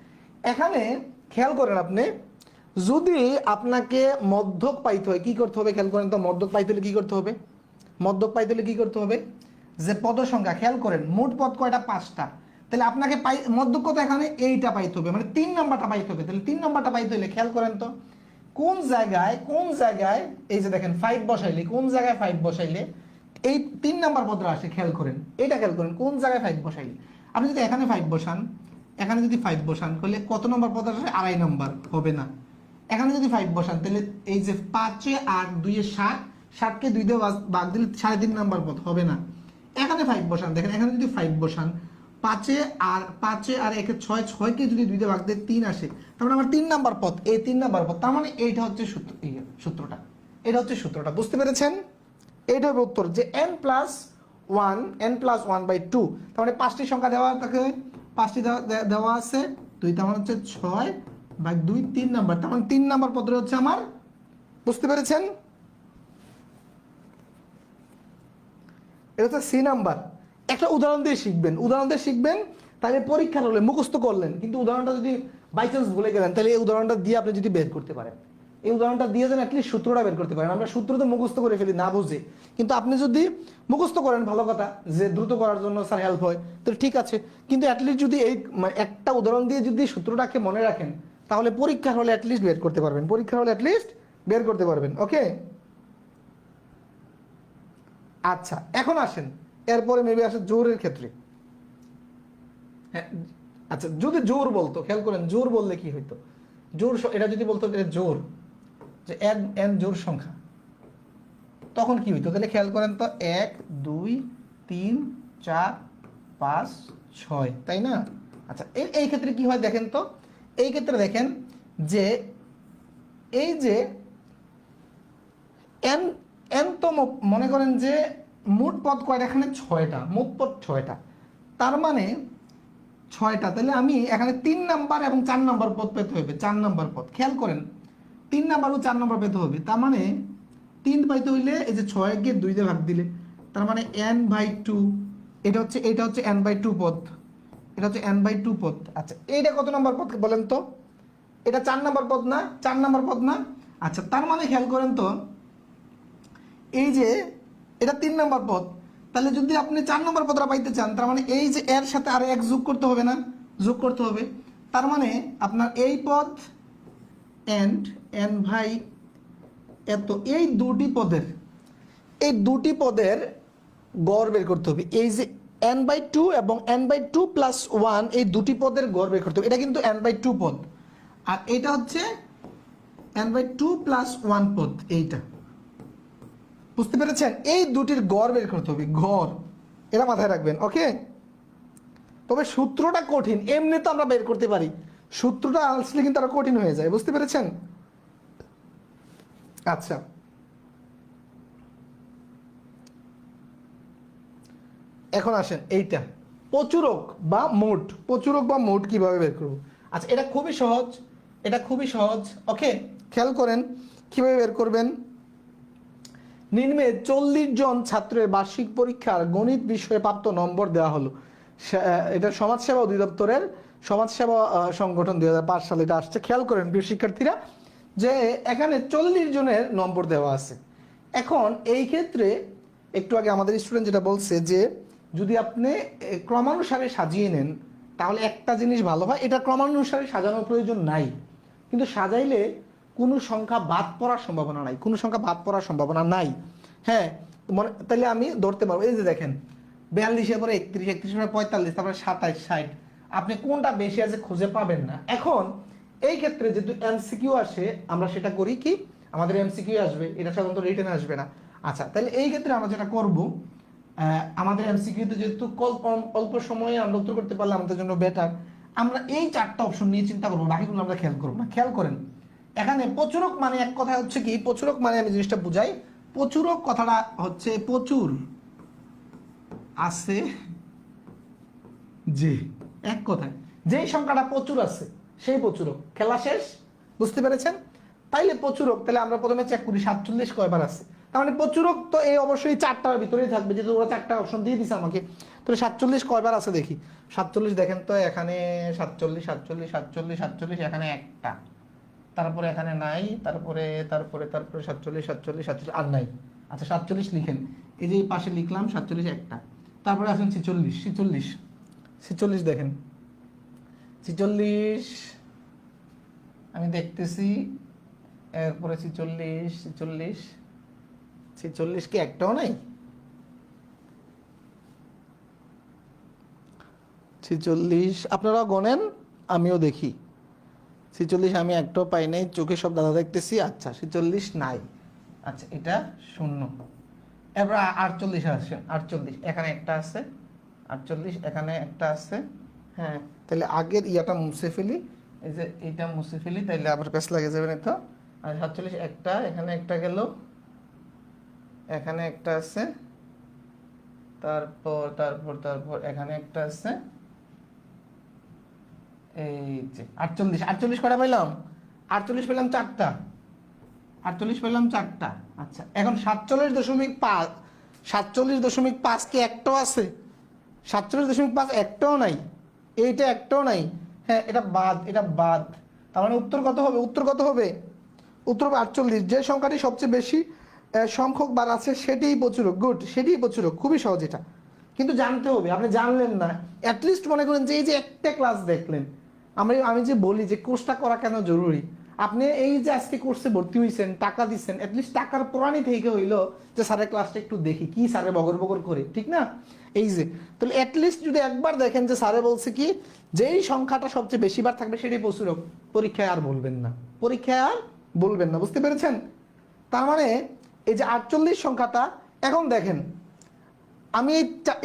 এখানে। খেয়াল করেন আপনি, যদি আপনাকে মধ্যক পাইতে হয় কি করতে হবে? খেয়াল করেন তো, মধ্যক পাইতে হলে কি করতে হবে? মধ্যক পাইতে হলে কি করতে হবে? যে পদ সংখ্যা, খেয়াল করেন মোট পদ কয়টা? 5টা। তাহলে আপনাকে মধ্যক কত এখানে? এইটা পাইতে হবে, মানে 3 নাম্বারটা পাইতে হবে। তাহলে 3 নাম্বারটা পাইতে হলে খেয়াল করেন তো কোন জায়গায়, কোন জায়গায়, এই যে দেখেন 5 বসাইলে, কোন জায়গায় 5 বসাইলে এই 3 নাম্বার পদটা আসে? খেয়াল করেন, এটা খেয়াল করেন কোন জায়গায় 5 বসাইলে। আপনি যদি এখানে 5 বসান, এখানে যদি 5 বসান, তাহলে কত নম্বর পদ আসে? 2.5 নম্বর, হবে না। এখানে যদি 5 বসান, তাহলে এই যে 5 এ 8 2 এ 7, 7 কে 2 দিয়ে ভাগ দিলে 3.5 নাম্বার পদ, হবে না। এখানে 5 বসান, দেখেন এখানে যদি 5 বসান, 5 আর 1 6, 6কে যদি 2 দিয়ে ভাগ দিয়ে 3 আসে, তার মানে আমার 3 নাম্বার পদ, এই 3 নাম্বার পদ, তার মানে এইটা হচ্ছে সূত্রটা, এটা হচ্ছে সূত্রটা, বুঝতে পেরেছেন? এইটা হবে উত্তর, যে n+1/2, তার মানে 5টি সংখ্যা দেওয়া থাকে, 5টি দেওয়া আছে, 2, তার মানে হচ্ছে 6/2, 3 নাম্বার, তার মানে 3 নাম্বার পদটা হচ্ছে আমার, বুঝতে পেরেছেন? এটা হচ্ছে সি নাম্বার। একটা উদাহরণ দিয়ে শিখবেন, তাহলে পরীক্ষার হলে মুখস্থ করলেন, কিন্তু উদাহরণটা যদি বাই চান্স ভুলে গেলেন, তাহলে এই উদাহরণটা দিয়ে আপনি যদি বের করতে পারেন, এই উদাহরণটা দিয়ে যেন অ্যাটলিস্ট সূত্রটা বের করতে পারেন। আমরা সূত্র তো মুখস্থ করে ফেলি না বুঝে, কিন্তু আপনি যদি মুখস্থ করেন ভালো কথা, যে দ্রুত করার জন্য স্যার হেল্প হয়, তো ঠিক আছে, কিন্তু অ্যাটলিস্ট যদি এই একটা উদাহরণ দিয়ে যদি সূত্রটাকে মনে রাখেন, তাহলে পরীক্ষার হলে অ্যাটলিস্ট বের করতে পারবেন, ওকে? আচ্ছা, এখন আসেন, এরপরে মেবি আসে জোরের ক্ষেত্রে। হ্যাঁ, আচ্ছা, যদি জোর বলতো, খেয়াল করেন, জোর বললে কি হইতো? জোর, এটা যদি বলতো যে জোর, যে n জোর সংখ্যা, তখন কি হইতো? তাহলে খেয়াল করেন তো, 1 2 3 4 5 6, তাই না? আচ্ছা, এই ক্ষেত্রে কি হয় দেখেন তো, এই ক্ষেত্রে দেখেন যে এই যে n তো মনে করেন যে মোট পদ কয়টা? এখানে 6টা, মোট পদ 6টা, তার মানে 6টা, তাহলে আমি এখানে 3 নাম্বার এবং 4 নাম্বার পদ পেতে হবে, 4 নাম্বার পদ, খেয়াল করেন, 3 নাম্বার ও 4 নাম্বার পেতে হবে, তার মানে 3 পাইতে হইলে এই যে 6কে 2 দিয়ে ভাগ দিলে, তার মানে n/2, এটা হচ্ছে n/2 পদ, এটা হচ্ছে n/2 পদ। আচ্ছা, এইটা কত নাম্বার পদ বলেন তো? এটা 4 নাম্বার পদ না? 4 নাম্বার পদ না? আচ্ছা, তার মানে খেয়াল করেন তো, এই যে এটা 3 নাম্বার পদ, তাহলে যদি আপনি 4 নাম্বার পদটা পাইতে চান, তার মানে এই যে এর সাথে আরো 1 যোগ করতে হবে না? যোগ করতে হবে, তার মানে আপনার এই পদ এন্ড n ভাই এত, এই দুটি পদের গড় বের করতে হবে। এই যে n/2 এবং n/2 + 1, এই দুটি পদের গড় বের করতে হবে। এটা কিন্তু n/2 পদ, আর এটা হচ্ছে n/2 + 1 পদ, এইটা, বুঝতে পেরেছেন? এই দুটির গড় বের করতে হবে, গড়, এটা মাথায় রাখবেন, ওকে? তবে সূত্রটা কঠিন, এমনি তো আমরা বের করতে পারি, সূত্রটা আসলে কিন্তু আরো কঠিন হয়ে যায়, বুঝতে পেরেছেন? আচ্ছা, এখন আসেন এইটা, প্রচুরক বা মোট কিভাবে বের করব? আচ্ছা, এটা খুবই সহজ, ওকে? খেয়াল করেন কিভাবে বের করবেন। নিম্নে 40 জন ছাত্রের বার্ষিক পরীক্ষার গণিত বিষয়ে প্রাপ্ত নম্বর দেওয়া হলো। এটা সমাজসেবা অধিদপ্তরের সমাজসেবা সংগঠন 2005 সালে এটা আসছে। খেয়াল করেন প্রিয় শিক্ষার্থীরা, যে এখানে 40 জনের নম্বর দেওয়া আছে। এখন এই ক্ষেত্রে একটু আগে আমাদের স্টুডেন্ট যেটা বলছে, যে যদি আপনি ক্রমানুসারে সাজিয়ে নেন, তাহলে একটা জিনিস ভালো হয়, এটা ক্রমানুসারে সাজানোর প্রয়োজন নাই, কিন্তু সাজাইলে কোনো সংখ্যা বাদ পড়ার সম্ভাবনা নাই। হ্যাঁ, তাহলে আমি ধরতে পারবো, এই যে দেখেন 42-এর পরে 31, 31-এর পরে 45, তারপরে 27, 60, আপনি কোনটা বেশি আছে খুঁজে পাবেন না। এখন এই ক্ষেত্রে যেহেতু এমসিকিউ আসে, আমরা সেটা করি কি, আমাদের এমসিকিউ আসবে, এটা সাধারণত রিটেনে আসবে না। আচ্ছা, তাহলে এই ক্ষেত্রে আমরা যেটা করব, আমাদের এমসিকিউতে যেহেতু অল্প সময়ে আমরা উত্তর করতে পারলে আমাদের জন্য বেটার, আমরা এই 4টা অপশন নিয়ে চিন্তা করবো, বাকিগুলো আমরা খেয়াল করবো না। খেয়াল করেন, এখানে প্রচুরক মানে এক কথা হচ্ছে কি, প্রচুরক মানে আমি জিনিসটা বুঝাই, প্রচুরক কথাটা হচ্ছে প্রচুর আছে যে, এক কথায় যেই সংখ্যাটা প্রচুর আছে সেই প্রচুরক, খেলা শেষ, বুঝতে পেরেছেন? তাইলে প্রচুরক, তাহলে আমরা প্রথমে চেক করি 47 কয়বার আছে, তার মানে প্রচুরক তো এই অবশ্যই 4টার ভিতরেই থাকবে, যেহেতু ওরা 4টা অপশন দিয়ে দিছে আমাকে, তাহলে 47 কয়বার আছে দেখি। 47 দেখেন তো, এখানে 47, 47, 47, 47, এখানে একটা, তারপরে এখানে নাই, তারপরে 47, 47, 47 আর নাই। আচ্ছা, 47 লিখেন, এই যে এই পাশে লিখলাম 47 একটা, তারপরে আসেন 46 দেখেন, 46 আমি দেখতেছি, এরপরে 46 কি একটাও নাই? 46 আপনারা গণেন, আমিও দেখি, 46 আমি একটাও পাই নাই, চোখে সব দাদা দেখতেছি। আচ্ছা, 46 নাই, আচ্ছা এটা শূন্য। এবার 48 আসে, 48 এখানে একটা আছে, 48 এখানে একটা আছে। হ্যাঁ, তাহলে আগের ইয়াটা মুছে ফেলি, এই যে এইটা মুছে ফেলি, তাইলে আবার পেস লাগে যাবে না তো। আর 47 একটা, এখানে একটা গেল, এখানে একটা আছে, তারপর তারপর তারপর এখানে একটা আছে, এই যে 48। 48 কটা পাইলাম? 48 পেলাম চারটা, 48 পেলাম চারটা। আচ্ছা, এখন 47.5, 47.5 কি একটাও আছে? 47.5 একটাও নাই, এইটা একটাও নাই। হ্যাঁ, এটা বাদ, এটা বাদ। তার মানে উত্তর কত হবে? উত্তর কত হবে? উত্তর হবে 48। যে সংখ্যাটি সবচেয়ে বেশি সংখ্যক বার আছে সেটিই প্রচুরক। গুড, সেটিই প্রচুরক। খুবই সহজ এটা, কিন্তু জানতে হবে। আপনি জানলেন না, অ্যাটলিস্ট মনে করেন যে এই যে একটা ক্লাস দেখলেন, আমি যে বলি যে কোর্সটা করা কেন জরুরি, আপনি এই যে আজকে কোর্সে ভর্তি হয়েছেন, টাকা দিচ্ছেন, অ্যাটলিস্ট টাকার প্রাণী থেকে হইলো যে স্যারের ক্লাসটা একটু দেখি, কি স্যারে বগর বগর করে, ঠিক না? এই যে, তাহলে অ্যাটলিস্ট যদি একবার দেখেন যে স্যারে বলছে কি, যেই সংখ্যাটা সবচেয়ে বেশিবার থাকবে সেটাই প্রচুরক, পরীক্ষায় আর বলবেন না, পরীক্ষায় আর বলবেন না। বুঝতে পেরেছেন? তার মানে এই যে 48 সংখ্যাটা, এখন দেখেন আমি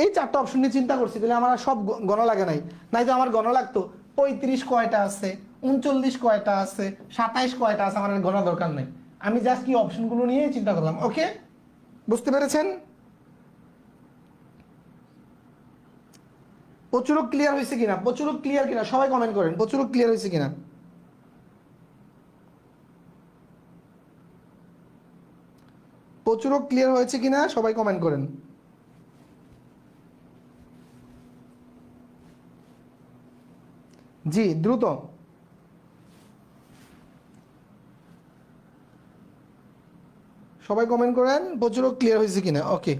এই চারটা অপশন নিয়ে চিন্তা করছি, তাহলে আমার সব গণা লাগে নাই, নাই তো আমার গণা লাগতো 35 কয়টা আছে, 39 কয়টা আছে, 27 কয়টা আছে, আমার গণা দরকার নেই। আমি জাস্ট কি অপশনগুলো নিয়ে চিন্তা করলাম। ওকে, বুঝতে পেরেছেন? প্রচুরক ক্লিয়ার হয়েছে কিনা? প্রচুরক ক্লিয়ার কিনা সবাই কমেন্ট করেন, প্রচুরক ক্লিয়ার হয়েছে কিনা। প্রচুরক ক্লিয়ার হয়েছে কিনা সবাই কমেন্ট করেন। জি, দ্রুত সবাই কমেন্ট করেন, প্রচুরক ক্লিয়ার হয়েছে কিনা। ওকে,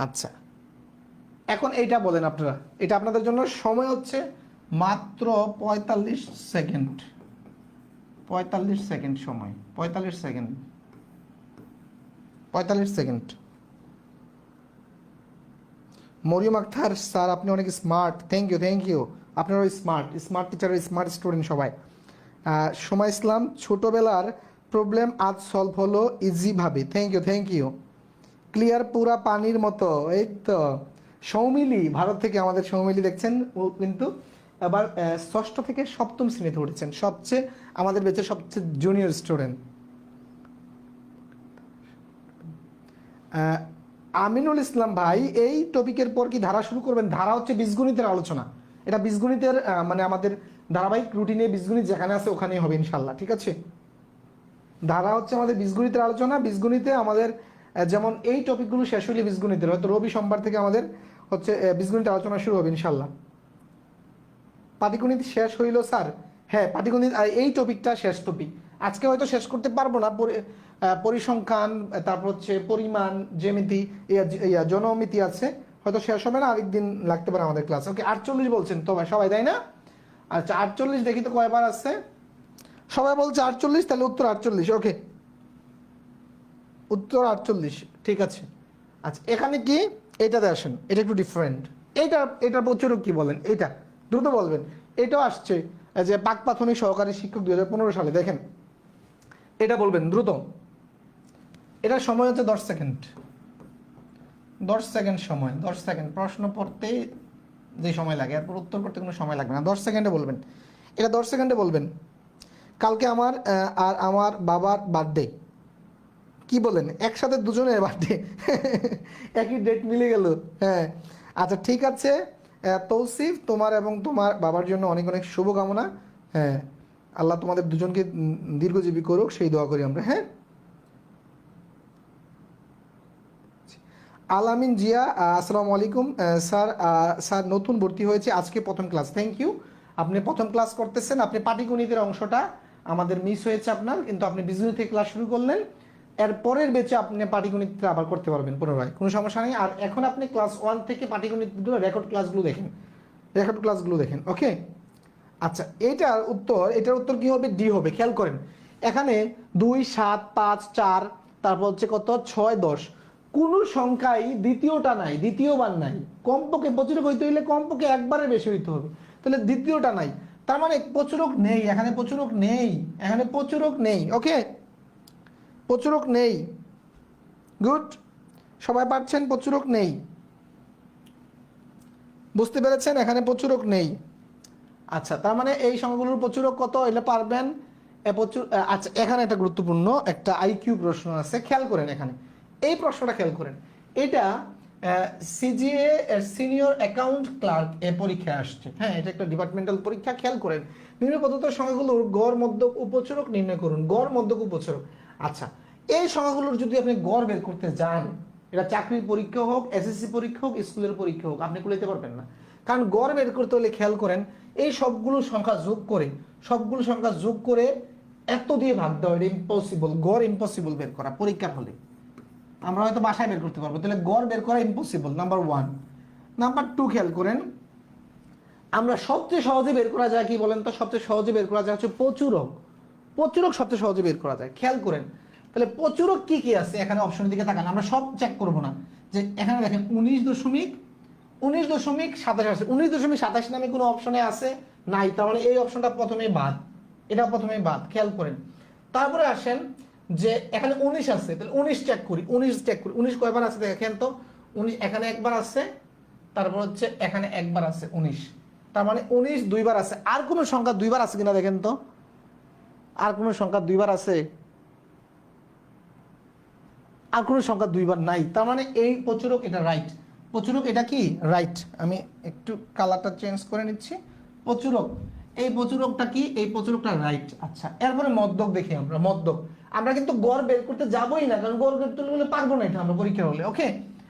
আচ্ছা, এখন এইটা বলেন আপনারা, এটা আপনাদের জন্য সময় হচ্ছে মাত্র 45 সেকেন্ড। 45 সেকেন্ড সময়, 45 second, 45 second. Mariam Akter sir, আপনি অনেক smart. Thank you, thank you. আপনারা smart, smart teacher, smart student সবাই। সময় ইসলাম, ছোটবেলার প্রবলেম আজ সলভ হলো ইজিভাবে। Thank you, thank you. Clear, পুরা পানির মতো। এই তো সৌমিলি, ভারত থেকে আমাদের সৌমিলি দেখছেন, ও কিন্তু এবার ষষ্ঠ থেকে সপ্তম শ্রেণীতে উঠেছেন, সবচেয়ে আমাদের বেঁচে সবচেয়ে জুনিয়র স্টুডেন্ট। আমিনুল ইসলাম ভাই, এই টপিকের পর কি ধারা শুরু করবেন? ধারা হচ্ছে বীজগণিতের আলোচনা, এটা বীজগণিতের মানে আমাদের ধারাবাহিক রুটিনে বীজগণিত যেখানে আছে ওখানেই হবে ইনশাল্লাহ, ঠিক আছে? ধারা হচ্ছে আমাদের বীজগণিতের আলোচনা। বীজগণিতে আমাদের যেমন এই টপিকগুলো শেষ হইলে বীজগণিতের হয়তো রবি সোমবার থেকে আমাদের হচ্ছে বীজগণিতের আলোচনা শুরু হবে ইনশাল্লাহ। পাটিগণিত শেষ হইল স্যার? হ্যাঁ, পাটিগণিত এই টপিকটা শেষ টপিক, আজকে হয়তো শেষ করতে পারবো না। পরিসংখ্যান, তারপর হচ্ছে পরিমাণ, জ্যামিতি, জনমিতি আছে, হয়তো শেষ হবে না, আরেকদিন লাগতে পারে আমাদের ক্লাস। ওকে, 48 বলছেন তো ভাই সবাই, তাই না? আচ্ছা, 48 দেখি তো কয়বার আছে। সবাই বলছে 48, তাহলে উত্তর 48। ওকে, উত্তর 48, ঠিক আছে। আচ্ছা, এখানে কি এটাতে আসেন, এটা একটু ডিফারেন্ট। এটা প্রচুরক কি বলেন, এটা দ্রুত বলবেন। এটাও আসছে যে পাক প্রাথমিক সহকারী শিক্ষক 2015 সালে, দেখেন এটা বলবেন দ্রুত। এটার সময় হচ্ছে 10 সেকেন্ড, 10 সেকেন্ড সময়, 10 সেকেন্ড। প্রশ্ন পড়তেই যে সময় লাগে, এরপর উত্তর করতে কোনো সময় লাগবে না, 10 সেকেন্ডে বলবেন। এটা 10 সেকেন্ডে বলবেন। কালকে আমার আর আমার বাবার বার্থডে। কি বলেন, একসাথে দুজনের বার্থডে, একই ডেট মিলে গেল। হ্যাঁ, আচ্ছা ঠিক আছে। তৌসিফ, তোমার এবং তোমার বাবার জন্য অনেক অনেক শুভকামনা। হ্যাঁ, আল্লাহ তোমাদের দুজনকে দীর্ঘজীবী করুক, সেই দোয়া করি আমরা। হ্যাঁ, আলামিন জিয়া, আসসালামু আলাইকুম স্যার। স্যার নতুন ভর্তি হয়েছে, আজকে প্রথম ক্লাস। থ্যাংক ইউ, আপনি প্রথম ক্লাস করতেছেন। আপনি পাটিগণিতের অংশটা আমাদের মিস হয়েছে আপনার, কিন্তু আপনি বীজগণিত থেকে ক্লাস শুরু করলেন, এর পরের বেচে আপনি পাটিগণিতটা আবার করতে পারবেন পুনরায়, কোনো সমস্যা নেই। আর এখন আপনি ক্লাস 1 থেকে পাটিগণিতগুলো রেকর্ড ক্লাসগুলো দেখেন, রেকর্ড ক্লাসগুলো দেখেন। ওকে, আচ্ছা, এটার উত্তর কি হবে? ডি হবে। খেয়াল করেন, এখানে 2, 7, 5, 4, তারপর হচ্ছে কত 6, 10, কোন সংখ্যাই দ্বিতীয়টা নাই, দ্বিতীয়বার নাই। কমপক্ষে প্রচুরক হইতে হইলে কমপক্ষে একবারের বেশি হইতে হবে, তাহলে দ্বিতীয়টা নাই, তার মানে প্রচুরক নেই, এখানে প্রচুরক নেই, এখানে প্রচুরক নেই। ওকে, প্রচুরক নেই। গুড, সবাই পারছেন? প্রচুরক নেই, বুঝতে পেরেছেন? এখানে প্রচুরক নেই। আচ্ছা, তার মানে এই সংখ্যাগুলোর প্রচুরক কত এটা পারবেন। আচ্ছা, এখানে একটা গুরুত্বপূর্ণ একটা আইকিউ প্রশ্ন আছে, খেয়াল করেন এখানে এই প্রশ্নটা খেয়াল করেন। এটা সিজিএ সিনিয়র অ্যাকাউন্ট ক্লার্ক এর পরীক্ষায় আসছে। হ্যাঁ, এটা একটা ডিপার্টমেন্টাল পরীক্ষা। খেয়াল করেন, নিম্ন প্রদত্ত সংখ্যাগুলোর গড় মধ্যক উপচরক নির্ণয় করুন। গড় মধ্যক উপচরক। আচ্ছা, এই সংখ্যাগুলোর যদি আপনি গড় বের করতে যান, এটা চাকরির পরীক্ষা হোক, এসএসসি পরীক্ষা হোক, স্কুলের পরীক্ষা হোক, আপনি কুলাইতে পারবেন না। কারণ গড় বের করতে হলে খেয়াল করেন, এই সবগুলো সংখ্যা যোগ করে এত দিয়ে ভাগ দেওয়া, এটা ইম্পসিবল। গড় ইম্পসিবল বের করা পরীক্ষার হলে। আমরা হয়তো বাসায় বের করতে পারবো, তাহলে গড় বের করা ইম্পসিবল, নাম্বার 1। নাম্বার 2, খেয়াল করেন, আমরা সবচেয়ে সহজে বের করা যায় কি বলেন তো? সবচেয়ে সহজে বের করা যায় হচ্ছে প্রচুরক। প্রচুরক সবচেয়ে সহজে বের করা যায়। খেয়াল করেন, তাহলে প্রচুরক কি কি আছে এখানে, অপশনের দিকে তাকান। আমরা সব চেক করব না, যে এখানে দেখেন 19.27 আছে। 19.27 নামে কোনো অপশনে আছে? নাই। তার মানে এই অপশনটা প্রথমে বাদ, এটা প্রথমে বাদ। খেয়াল করেন, তারপরে আসেন যে এখানে 19 আছে, তাহলে 19 চেক করি। 19 কয়বার আছে দেখেন তো? 19 এখানে একবার আছে, তারপর হচ্ছে এখানে একবার আছে 19। তার মানে 19 দুইবার আছে। আর কোন সংখ্যা দুইবার আছে কিনা দেখেন তো? আর কোন সংখ্যা দুইবার আছে? আর কোন সংখ্যা দুইবার নাই। তার মানে এই প্রচুরক এটা রাইট। প্রচুরক এটা কি রাইট। আমি একটু কালারটা চেঞ্জ করে নিচ্ছি। প্রচুরক, এই প্রচুরকটা কি? এই প্রচুরকটা রাইট। আচ্ছা, এরপরে মদ্যক দেখি আমরা। মদ্যক আমরা কিন্তু গড় বের করতে যাবোই না, কারণ গড় বের করতে পারবো না, এটা আমরা পরীক্ষা হলে। ওকে,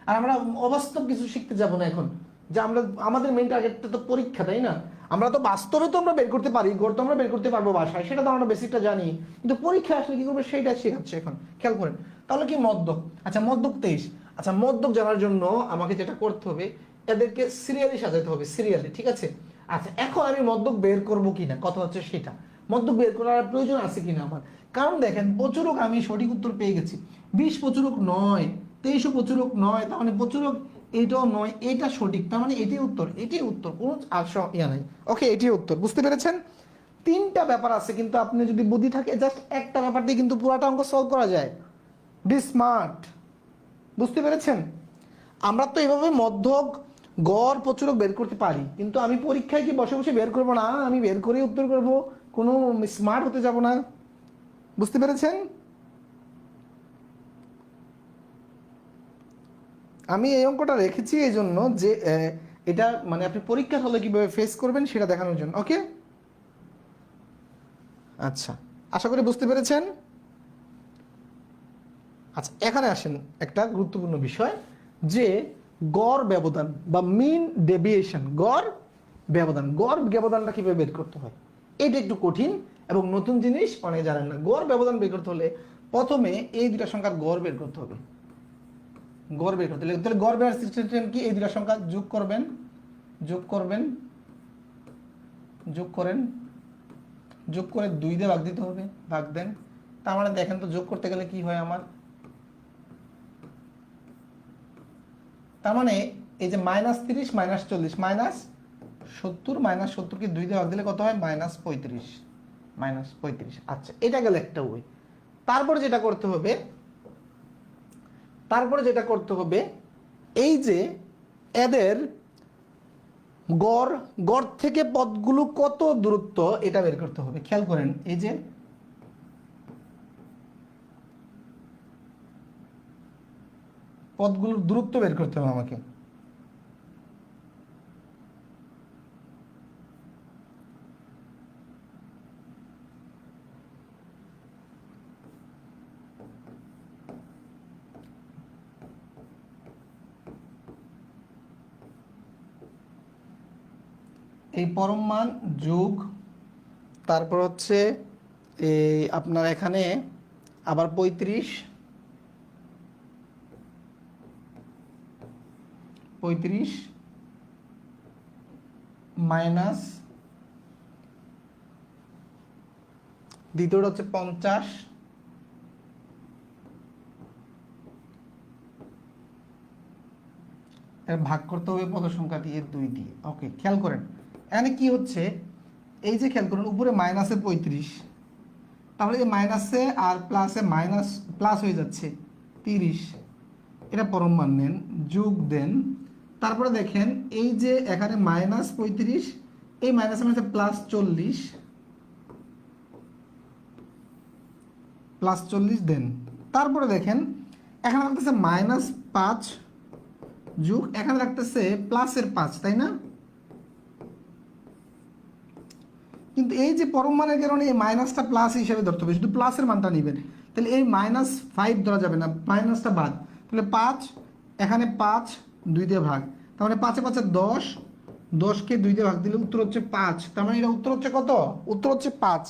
আর আমরা অবাস্তব কিছু শিখতে যাব না এখন, যে আমরা আমাদের মেইন টার্গেটটা তো পরীক্ষা, তাই না? আমরা তো বাস্তবে তো আমরা বের করতে পারি, গড় তো আমরা বের করতে পারবো বাসায়, সেটা তো আমরা বেসিকটা জানি, কিন্তু পরীক্ষা আসলে কি করবো সেইটা শেখাচ্ছে এখন। খেয়াল করেন, তাহলে কি মদ্যক। আচ্ছা, মদ্যক 23। আচ্ছা, মদ্যক জানার জন্য আমাকে যেটা করতে হবে, এদেরকে সিরিয়ালি সাজাতে হবে, সিরিয়ালি, ঠিক আছে? আচ্ছা, এখন আমি মদ্যক বের করবো কিনা কথা হচ্ছে সেটা। মদ্যক বের করার প্রয়োজন আছে কিনা আমার, কারণ দেখেন প্রচুরক আমি সঠিক উত্তর পেয়ে গেছি। 20 প্রচুরক নয়, 23 প্রচুরক নয়, তার মানে প্রচুরক এইটাও নয়, এটা সঠিক, তার মানে এটাই উত্তর, এটাই উত্তর, কোনো ইয়া নাই। ওকে, এটাই উত্তর, বুঝতে পেরেছেন? 3টা ব্যাপার আছে, কিন্তু আপনি যদি বুদ্ধি থাকে জাস্ট একটা ব্যাপার দিয়ে কিন্তু পুরাটা অঙ্ক সলভ করা যায়। বি স্মার্ট, বুঝতে পেরেছেন? আমরা তো এভাবে মধ্যক, গড়, প্রচুরক বের করতে পারি, কিন্তু আমি পরীক্ষায় কি বসে বসে বের করবো না, আমি বের করে উত্তর করব, কোনো স্মার্ট হতে যাব না। বুঝতে পেরেছেন? আমি এই অঙ্কটা রেখেছি এই জন্য যে এটা মানে আপনি পরীক্ষার হলে কিভাবে ফেস করবেন সেটা দেখানোর জন্য। ওকে, আচ্ছা, আশা করি বুঝতে পেরেছেন। আচ্ছা, এখানে আসেন একটা গুরুত্বপূর্ণ বিষয়, যে গড় ব্যবধান বা মিন ডেভিয়েশন। গড় ব্যবধানটা কিভাবে বের করতে হয়, এটা একটু কঠিন এবং নতুন জিনিস, অনেকে জানেন না। গড় ব্যবধান বের করতে হলে প্রথমে এই দুটা সংখ্যার গড় বের করতে হবে। গড় বের করতে হলে তাহলে গড় বের সিস্টেম কি? এই দুটা সংখ্যা যোগ করেন, যোগ করে 2 দিয়ে ভাগ দিতে হবে, ভাগ দেন। তার মানে দেখেন তো যোগ করতে গেলে কি হয় আমার, তার মানে এই যে -30 -40 -70 কে 2 দিয়ে ভাগ দিলে কত হয়? -35। আচ্ছা, এটা গেল একটা ওয়ে। তারপরে যেটা করতে হবে, এই যে এদের গড় থেকে পদগুলো কত দূরত্ব এটা বের করতে হবে। খেয়াল করেন, এই যে পদগুলোর দূরত্ব বের করতে হবে আমাকে। এই পরম মান যোগ, তারপর হচ্ছে এই আপনার এখানে আবার 35 মাইনাস, দ্বিতীয়টা হচ্ছে 50, ভাগ করতে হবে পদ সংখ্যা দিয়ে 2 দিয়ে। ওকে, খেয়াল করেন এখানে কি হচ্ছে, এই যে খেয়াল করেন উপরে মাইনাসে 35, তাহলে এই মাইনাসে আর প্লাসে প্লাস হয়ে যাচ্ছে 30, এটা পরম মান নেন, যোগ দেন, তারপরে দেখেন এই যে এখানে -35, এই মাইনাস মাইনাসে +40 দেন। তারপরে দেখেন এখানে লাগতেছে -5 যোগ, এখানে লাগতেছে +5, তাই না? কিন্তু এই যে পরম মানের কারণে এই মাইনাসটা প্লাস হিসেবে ধরতে হবে, শুধু প্লাসের মানটা নেবেন। তাহলে এই -5 ধরা যাবে না, মাইনাসটা বাদ। তাহলে 5, এখানে 5 2 দিয়ে ভাগ, তার মানে 5 এ 5 10, 10কে 2 দিয়ে ভাগ দিলে উত্তর হচ্ছে 5। তার মানে এটা উত্তর হচ্ছে কত? উত্তর হচ্ছে 5।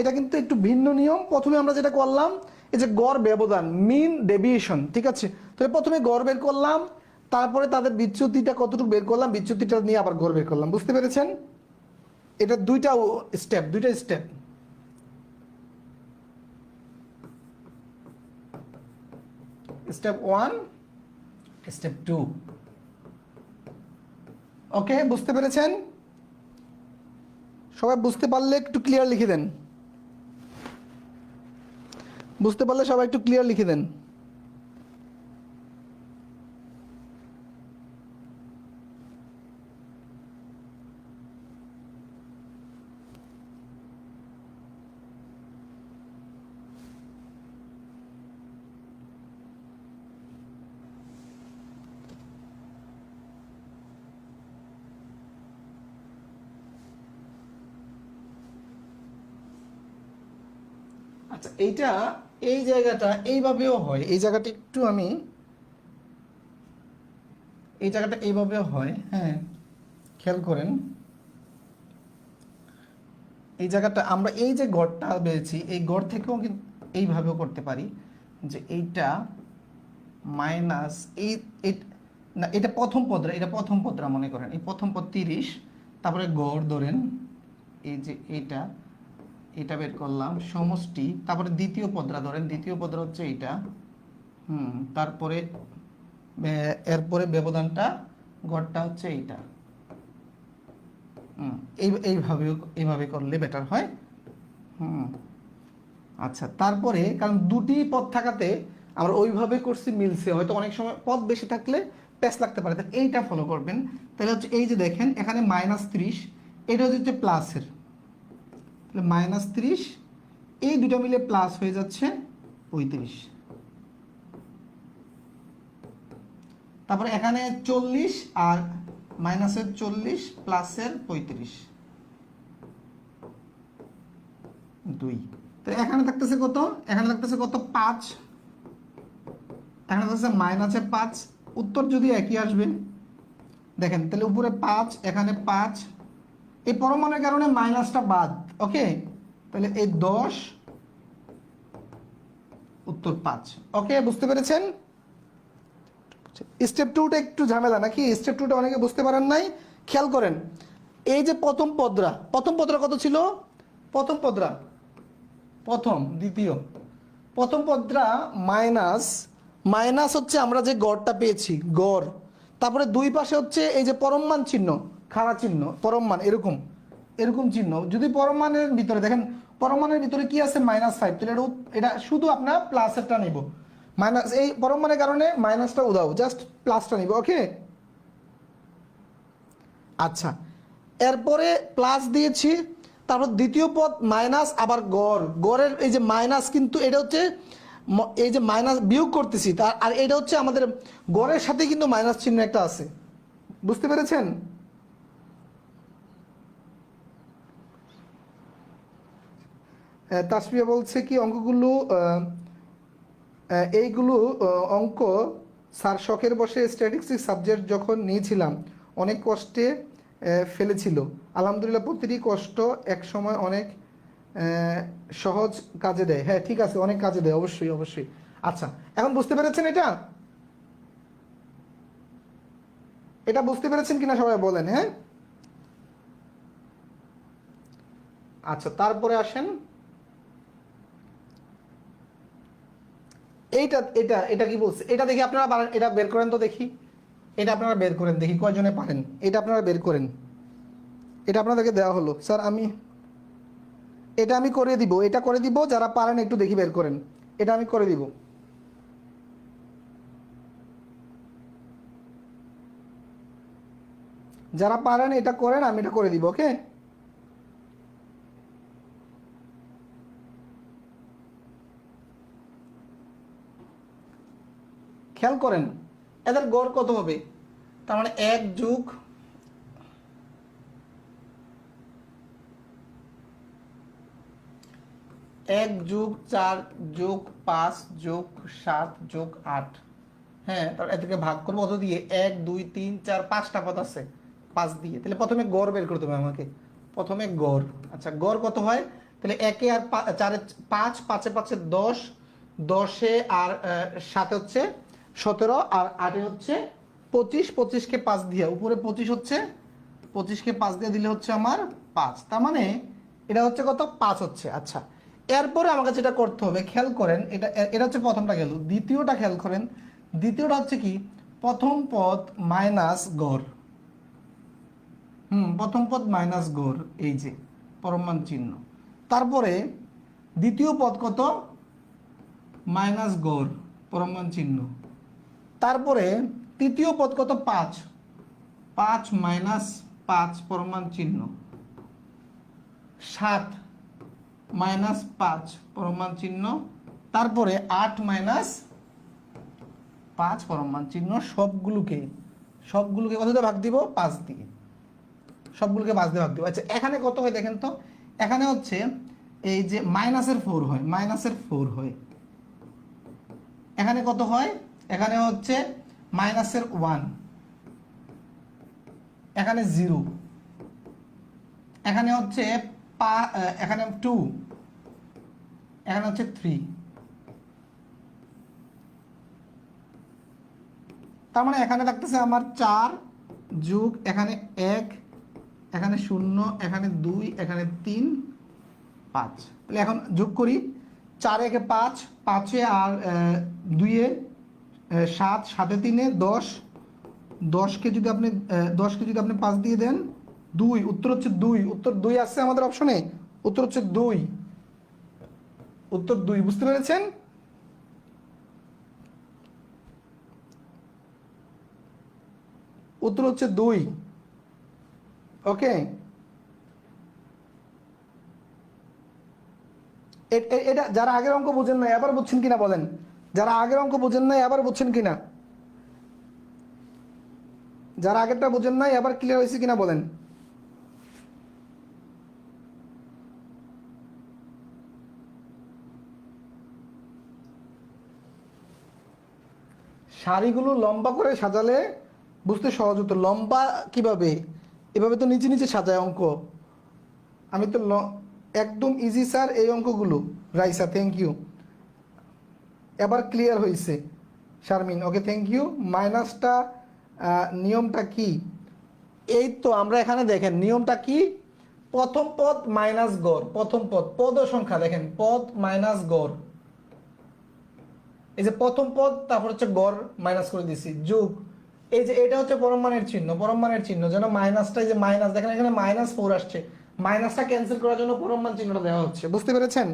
এটা কিন্তু একটু ভিন্ন নিয়ম। প্রথমে আমরা যেটা করলাম, এই যে গড় ব্যবধান, মিন ডেভিয়েশন, ঠিক আছে? তাহলে প্রথমে গড় বের করলাম, তারপরে তাদের বিচ্যুতিটা কতটুকু বের করলাম, বিচ্যুতিটা নিয়ে আবার গড় বের করলাম। বুঝতে পেরেছেন? এটা দুইটা স্টেপ। Step 1, step 2। ওকে, বুঝতে পেরেছেন? সবাই বুঝতে পারলে একটু ক্লিয়ার লিখে দেন। বুঝতে পারলে সবাই একটু ক্লিয়ার লিখে দেন। আচ্ছা, এই জায়গাটা এইভাবেও হয়, এই জায়গাটা একটু আমি এই জায়গাটা এইভাবেও হয়, হ্যাঁ, খেয়াল করেন। এই জায়গাটা আমরা এই যে গড়টা পেয়েছি, এই গড় থেকেও কিন্তু এইভাবেও করতে পারি, যে এইটা মাইনাস না, এটা প্রথম পদরা মনে করেন, এই প্রথম পদ 30, তারপরে গড় ধরেন, এই যে এটা বের করলাম সমষ্টি, তারপরে দ্বিতীয় পদরা ধরেন, দ্বিতীয় পদরা হচ্ছে এইটা, তারপরে এরপরে ব্যবধানটা, গড়টা হচ্ছে এইটা। এইভাবে করলে বেটার হয়। আচ্ছা, তারপরে কারণ দুটি পদ থাকাতে আমরা ওইভাবে করছি, মিলছে। হয়তো অনেক সময় পদ বেশি থাকলে প্যাচ লাগতে পারে, তাহলে এইটা ফলো করবেন। তাহলে হচ্ছে এই যে দেখেন এখানে -30, এটা হচ্ছে প্লাসের, তাহলে -30, এই দুটো মিলে প্লাস হয়ে যাচ্ছে 35। তারপরে এখানে 40 আর -40 প্লাসের 35, 2। তো এখানে থাকতেছে কত? এখানে থাকতেছে কত? 5। এখানে থাকতেছে -5। উত্তর যদি একই আসবে, দেখেন তাহলে উপরে 5, এখানে 5, এই পরমাণুর কারণে মাইনাসটা বাদ। ওকে, তাহলে এই 10, উত্তর 5। ওকে, বুঝতে পেরেছেন? স্টেপ 2টা একটু ঝামেলা নাকি? স্টেপ 2টা অনেকে বুঝতে পারেন নাই। খেয়াল করেন, এই যে প্রথম পদরা কত ছিল? দ্বিতীয় প্রথম পদরা মাইনাস হচ্ছে আমরা যে গড়টা পেয়েছি, গড়, তারপরে দুই পাশে হচ্ছে এই যে পরমমান চিহ্ন, খাড়া চিহ্ন, পরমমান, এরকম চিহ্ন। যদি পরমাণের ভিতরে দেখেন, পরমাণের ভিতরে কি আছে? -5, তাহলে এটা শুধু আপনার প্লাসেরটা নিব, মাইনাস, এই পরমাণের কারণে মাইনাসটা উদাও, জাস্ট প্লাসটা নিব। ওকে, আচ্ছা, এরপরে প্লাস দিয়েছি, তারপর দ্বিতীয় পদ মাইনাস, আবার গড়ের এই যে মাইনাস, কিন্তু এটা হচ্ছে এই যে মাইনাস বিয়োগ করতেছি, আর এটা হচ্ছে আমাদের গড়ের সাথে কিন্তু মাইনাস চিহ্ন একটা আছে। বুঝতে পেরেছেন? তাসফিয়া বলছে কি এইগুলো অঙ্ক স্যার শখের বসে স্ট্যাটিস্টিক্স সাবজেক্ট যখন নিয়েছিলাম অনেক কষ্টে ফেলেছিল। আলহামদুলিল্লাহ, প্রতিটি কষ্ট এক সময় অনেক সহজ কাজে দেয়। হ্যাঁ, ঠিক আছে, অনেক কাজে দেয়, অবশ্যই। আচ্ছা, এখন বুঝতে পেরেছেন? এটা বুঝতে পেরেছেন কিনা সবাই বলেন। হ্যাঁ, আচ্ছা, তারপরে আসেন এটা কি বলছে, এটা দেখি আপনারা এটা বের করেন তো দেখি। এটা আপনারা বের করেন দেখি কয়জনে পারেন। এটা আপনারা বের করেন। এটা আপনাদেরকে দেওয়া হলো স্যার, এটা আমি করে দিব, যারা পারেন একটু দেখি বের করেন। এটা আমি করে দিব। যারা পারেন এটা করেন, আমি এটা করে দিব। ওকে, খেয়াল করেন এদের গড় কত হবে। তার মানে 1 যোগ 4 যোগ 5 যোগ 7 যোগ 8। হ্যাঁ, তাহলে এদেরকে ভাগ করবো কত দিয়ে? 1 2 3 4 5টা পদ আছে, 5 দিয়ে। তাহলে প্রথমে গড় বের করতে হবে আমাকে, প্রথমে গড়। আচ্ছা, গড় কত হয়? তাহলে 1 আর 4 5, 5 5 10, 10 আর 7 হচ্ছে 17, আর 8 হচ্ছে 25, 25কে 5 দিয়ে উপরে 25 হচ্ছে, 25কে 5 দিয়ে দিলে হচ্ছে আমার 5। তার মানে এটা হচ্ছে কত? 5 হচ্ছে। আচ্ছা, এরপরে আমাকে যেটা করতে হবে, খেয়াল করেন, এটা এটা হচ্ছে প্রথমটা গেল। দ্বিতীয়টা খেয়াল করেন, দ্বিতীয়টা হচ্ছে কি? প্রথম পদ মাইনাস গড়। প্রথম পদ মাইনাস গড়, এই যে পরমান চিহ্ন। তারপরে দ্বিতীয় পদ কত? মাইনাস গড়, পরমান চিহ্ন। তারপরে তৃতীয় পদ কত? 5, 5 মাইনাস 5, পরমান চিহ্ন। 7 মাইনাস 5, পরমান চিহ্ন। তারপরে 8 মাইনাস 5, পরমান চিহ্ন। সবগুলোকে কত দিয়ে ভাগ দিব? 5 দিয়ে। সবগুলোকে 5 দিয়ে ভাগ দিব। আচ্ছা, এখানে কত হয় দেখেন তো? এখানে হচ্ছে এই যে মাইনাসের 4 হয়, মাইনাসের 4 হয়। এখানে কত হয়? এখানে হচ্ছে মাইনাসের 1, এখানে 0, এখানে হচ্ছে এখানে 2, এখানে হচ্ছে 3। তার মানে এখানে থাকতেছে আমার 4 যোগ এখানে 1, এখানে 0, এখানে 2, এখানে 3, 5। তাহলে এখন যোগ করি। 4 একে 5, 5 আর 2 এ 7, 7 3 10, 10কে যদি আপনি 5 দিয়ে দেন 2, উত্তর হচ্ছে 2। উত্তর 2 আসছে আমাদের অপশনে, উত্তর হচ্ছে 2, উত্তর 2। বুঝতে পেরেছেন? উত্তর হচ্ছে 2। ওকে, এটা যারা আগের অঙ্ক বুঝেন না এবার বুঝছেন কিনা বলেন? যারা আগের অঙ্ক বুঝেন না এবার বুঝছেন কিনা? যারা আগেরটা বুঝেন না এবার ক্লিয়ার হয়েছে কিনা বলেন? সারিগুলো লম্বা করে সাজালে বুঝতে সহজ হতো। লম্বা কিভাবে? এভাবে তো নিচে নিচে সাজায় অঙ্ক। আমি তো একদম ইজি স্যার এই অঙ্কগুলো। রাইসা, থ্যাংক ইউ, এবার ক্লিয়ার হয়েছে। শারমিন, ওকে, থ্যাংক ইউ। মাইনাসটা নিয়মটা কি? এই তো আমরা এখানে দেখেন নিয়মটা কি। প্রথম পদ মাইনাস গড়, প্রথম পদ ও সংখ্যা দেখেন, পদ মাইনাস গড়। এই যে প্রথম পদ, তারপর হচ্ছে গড় মাইনাস করে দিছি, যোগ। এই যে এটা হচ্ছে পরমাণের চিহ্ন, পরমাণের চিহ্ন যেন মাইনাসটা, এই যে মাইনাস দেখেন এখানে -4 আসছে, মাইনাসটা ক্যান্সেল করার জন্য পরমাণ চিহ্নটা দেওয়া হচ্ছে। বুঝতে পেরেছেন?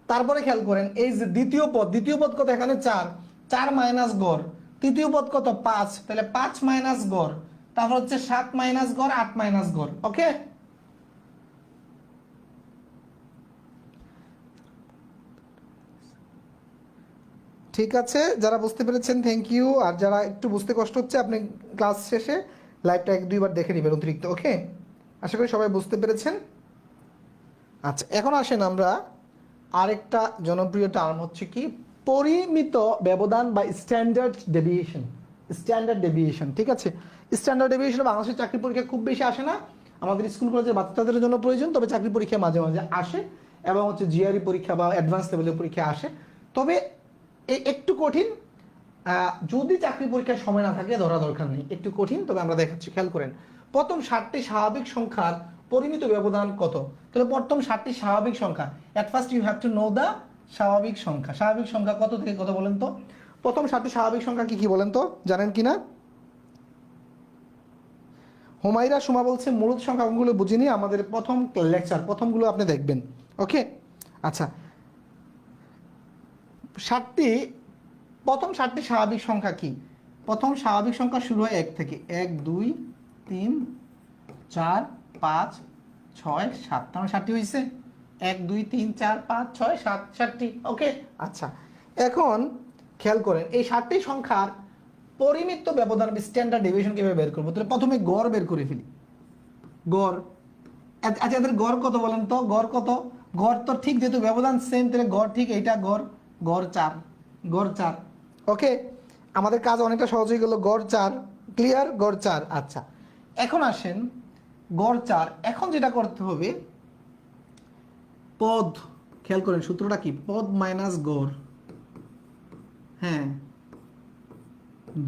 তারপরে খেয়াল করেন এই যে দ্বিতীয় পদ কত? এখানে 4, 4 মাইনাস গড়। তৃতীয় পদ কত? 5, তাহলে 5 মাইনাস গড়। তারপর হচ্ছে 7 মাইনাস গড়, 8 মাইনাস গড়। ওকে, ঠিক আছে। যারা বুঝতে পেরেছেন থ্যাংক ইউ, আর যারা একটু বুঝতে কষ্ট হচ্ছে আপনি ক্লাস শেষে লাইভটা 1-2 বার দেখে নেবেন অতিরিক্ত। ওকে, আশা করি সবাই বুঝতে পেরেছেন। আচ্ছা, এখন আসেন আমরা আরেকটা জনপ্রিয় টার্ম হচ্ছে কি পরিমিত ব্যবধান বা স্ট্যান্ডার্ড ডেভিয়েশন। স্ট্যান্ডার্ড ডেভিয়েশন, ঠিক আছে। স্ট্যান্ডার্ড ডেভিয়েশন বাংলাদেশের চাকরি পরীক্ষা খুব বেশি আসে না, আমাদের স্কুল কলেজের বাচ্চাদের জন্য প্রয়োজন, তবে চাকরি পরীক্ষা মাঝে মাঝে আসে, এবং হচ্ছে জিআরই পরীক্ষা বা অ্যাডভান্স লেভেলের পরীক্ষা আসে। তবে একটু কঠিন, যদি চাকরি পরীক্ষার সময় না থাকে ধরা দরকার নেই, একটু কঠিন, তবে আমরা দেখাচ্ছি। খেয়াল করেন, প্রথম 7টি স্বাভাবিক সংখ্যার পরিমিত ব্যবধান কত? তাহলে প্রথম 7টি স্বাভাবিক সংখ্যা, at first you have to know the স্বাভাবিক সংখ্যা। স্বাভাবিক সংখ্যা কত থেকে কত বলেন তো? প্রথম 7টি স্বাভাবিক সংখ্যা কি কি বলেন তো, জানেন কিনা? হুমাইরা সুমা বলছে মূলত সংখ্যাগুলো বুঝিনি, আমাদের প্রথম লেকচার প্রথমগুলো আপনি দেখবেন। ওকে, আচ্ছা, প্রথম 7টি স্বাভাবিক সংখ্যা কি? প্রথম স্বাভাবিক সংখ্যা শুরু হয় 1 থেকে, 1 2 3 4 5 6 7, তার মানে 7টি হয়েছে। 1 2 3 4 5 6 7, 7টি। ওকে, আচ্ছা এখন খেয়াল করেন এই 7টি সংখ্যার পরিমিত ব্যবধান স্ট্যান্ডার্ড ডেভিয়েশন কিভাবে বের করবো। তাহলে প্রথমে গড় বের করে ফেলি। গড়, আচ্ছা এদের গড় কত বলেন তো, গড় কত? গড় তো ঠিক যেহেতু ব্যবধান সেম, তাহলে গড় ঠিক এইটা, গড় গড় 4, গড় 4। ওকে, আমাদের কাজ অনেকটা সহজ হয়ে গেল, গড় 4। ক্লিয়ার, গড় 4। আচ্ছা এখন আসেন গড় 4, এখন যেটা করতে হবে পদ, খেয়াল করেন সূত্রটা কি, পদ মাইনাস গড়, হ্যাঁ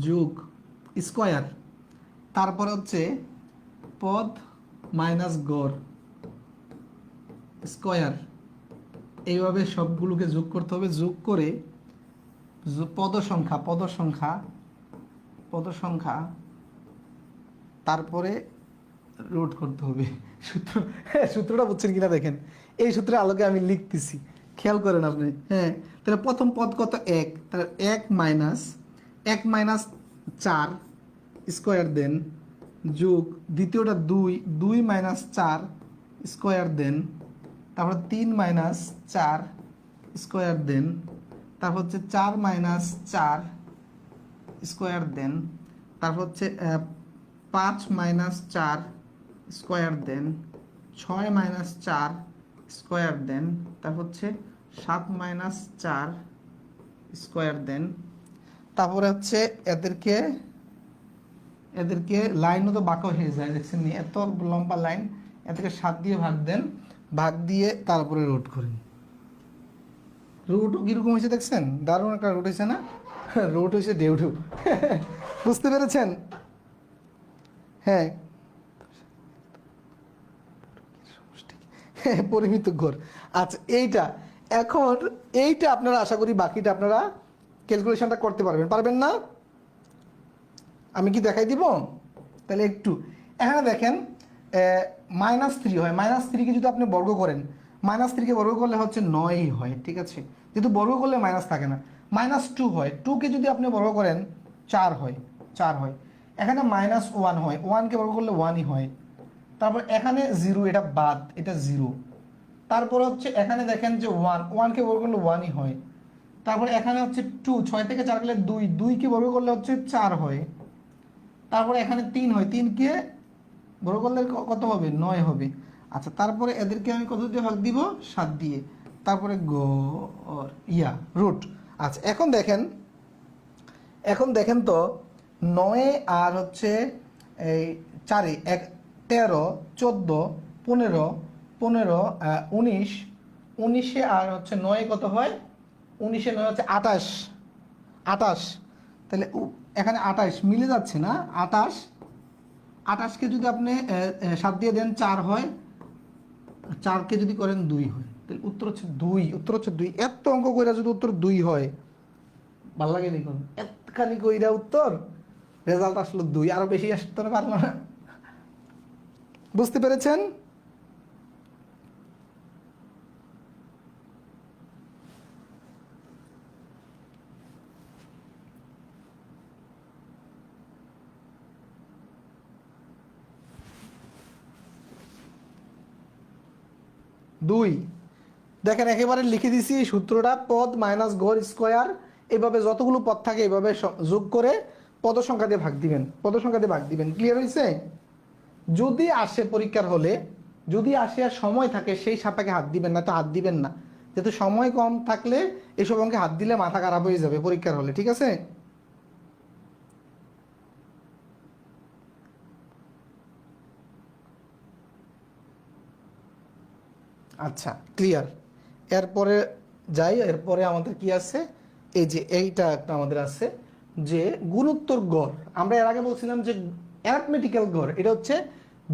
যোগ স্কয়ার, তারপর হচ্ছে পদ মাইনাস গড় স্কয়ার, এইভাবে সবগুলোকে যোগ করতে হবে। যোগ করে পদ সংখ্যা তারপরে রুট করতে হবে। সূত্রটা বুঝছেন কিনা দেখেন, এই সূত্রের আলোকে আমি লিখতেছি, খেয়াল করেন আপনি। হ্যাঁ, তাহলে প্রথম পদ কত, 1, তাহলে 1 মাইনাস 4 স্কোয়ার দেন, যোগ দ্বিতীয়টা 2, 2 মাইনাস 4 স্কোয়ার দেন, তারপর 3 মাইনাস 4 স্কোয়ার দেন, তারপর হচ্ছে 4 মাইনাস 4 স্কোয়ার দেন, তারপর হচ্ছে 5 minus 4 square then, 6 minus 4 square then, তারপর হচ্ছে 7 মাইনাস 4 স্কোয়ার দেন, তারপরে হচ্ছে এদেরকে লাইনও তো বাঁকা হয়ে যায়, দেখছেন এত লম্বা লাইন, এদেরকে 7 দিয়ে ভাগ দেন, ভাগ দিয়ে তারপরে রুট করেন। রুট কীরকম হয়েছে দেখছেন, দারুণ একটা রুট হয়েছে না? রুট হয়েছে ডেউডু। বুঝতে পেরেছেন? হ্যাঁ, পরিমিত গড়। আচ্ছা এইটা আপনারা আশা করি বাকিটা আপনারা ক্যালকুলেশনটা করতে পারবেন না? আমি কি দেখাই দিব? তাহলে একটু এখানে দেখেন -3 হয়, -3কে যদি আপনি বর্গ করেন, -3কে বর্গ করলে হচ্ছে 9 হয়, ঠিক আছে, যেহেতু বর্গ করলে মাইনাস থাকে না। -2 হয়, 2কে যদি আপনি বর্গ করেন 4 হয়। এখানে -1 হয়, 1কে বর্গ করলে 1ই হয়। তারপর এখানে 0, এটা বাদ, এটা 0। তারপর হচ্ছে এখানে দেখেন যে 1কে বর্গ করলে 1ই হয়। তারপর এখানে হচ্ছে 2, 6 থেকে 4 গেলে 2, 2কে বর্গ করলে হচ্ছে 4 হয়। তারপরে এখানে 3 হয়, 3কে বর্গ করলে কত হবে, 9 হবে। আচ্ছা তারপরে এদেরকে আমি কত দিয়ে ভাগ দিব, 7 দিয়ে, তারপরে রুট। আচ্ছা এখন দেখেন তো 9 আর হচ্ছে এই 4, 13, 14, 15, 19, 19 আর হচ্ছে 9 কত হয়, 19 9 হচ্ছে 28। তাহলে এখানে 28 মিলে যাচ্ছে না, 28কে যদি আপনি 7 দিয়ে দেন 4 হয়, 4কে যদি করেন 2 হয়, তাহলে উত্তর হচ্ছে 2। এত অঙ্ক কইরা যদি উত্তর 2 হয়, ভালো লাগে দেখুন, এতখানি কইরা উত্তর, রেজাল্ট আসলো 2, আরো বেশি আসতে পারলো না। বুঝতে পেরেছেন? দুই, দেখেন একেবারে লিখে দিছি সূত্রটা, পদ মাইনাস গড় স্কোয়ার, এভাবে যতগুলো পদ থাকে এভাবে যোগ করে পদ সংখ্যা দিয়ে ভাগ দিবেন। ক্লিয়ার হয়েছে? যদি আসে পরীক্ষার হলে, যদি আসে আর সময় থাকে সেই সাপেক্ষে হাত দিবেন, না তো হাত দিবেন না, যেহেতু সময় কম থাকলে এসব অঙ্কে হাত দিলে মাথা খারাপ হয়ে যাবে পরীক্ষার হলে, ঠিক আছে? আচ্ছা ক্লিয়ার। এরপরে এরপরে আমাদের কি আছে, এই যে এইটা একটা আমাদের আছে যে গুণোত্তর গড়। আমরা এর আগে বলছিলাম যে অ্যারিথমেটিক্যাল গড়, এটা হচ্ছে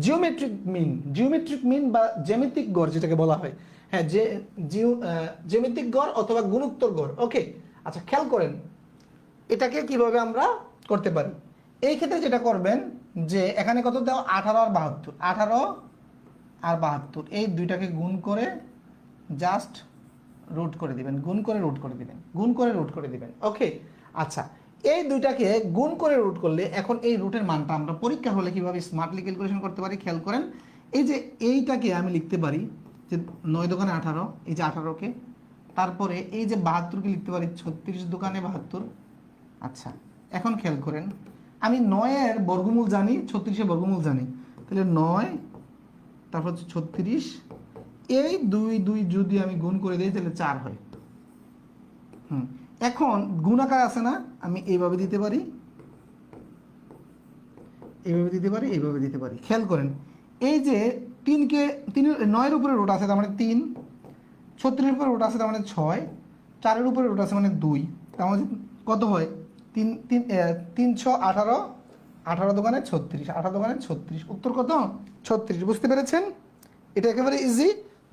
জিওমেট্রিক মিন বা জ্যামিতিক গড় যেটাকে বলা হয়। হ্যাঁ, যে জ্যামিতিক গড় অথবা গুণোত্তর গড়। ওকে, আচ্ছা খেয়াল করেন এটাকে কিভাবে আমরা করতে পারি। এই ক্ষেত্রে যেটা করবেন যে এখানে কত দেওয়া, 18 আর 72, 18 আর 72, এই দুইটাকে গুণ করে জাস্ট রুট করে দিবেন, গুণ করে রুট করে দিবেন। ওকে, আচ্ছা এই দুইটাকে গুণ করে রুট করলে এখন এই রুটের মানটা আমরা পরীক্ষা হলে কিভাবে স্মার্টলি ক্যালকুলেশন করতে পারি খেয়াল করেন। এই যে এইটাকে আমি লিখতে পারি যে 9 দোকানে 18, এই যে 18কে, তারপরে এই যে 72কে লিখতে পারি 36 দোকানে 72। আচ্ছা এখন খেয়াল করেন, আমি 9-এর বর্গমূল জানি, 36-এর বর্গমূল জানি, তাহলে 9 তারপর হচ্ছে 36, এই 2 যদি আমি গুণ করে দিই তাহলে 4 হয়। এখন গুণাকার আছে না, আমি এইভাবে দিতে পারি, এইভাবে দিতে পারি, এইভাবে দিতে পারি। খেয়াল করেন এই যে 3কে 9-এর উপরে রুট আছে তার মানে 3, 36-এর উপরে রুট আছে তার মানে 6, 4-এর উপরে রুট আছে মানে 2, তার মানে কত হয় 318, 18 দোকানে 36, 18 দোকানে 36, উত্তর কত 36। বুঝতে পেরেছেন? এটা একেবারে ইজি।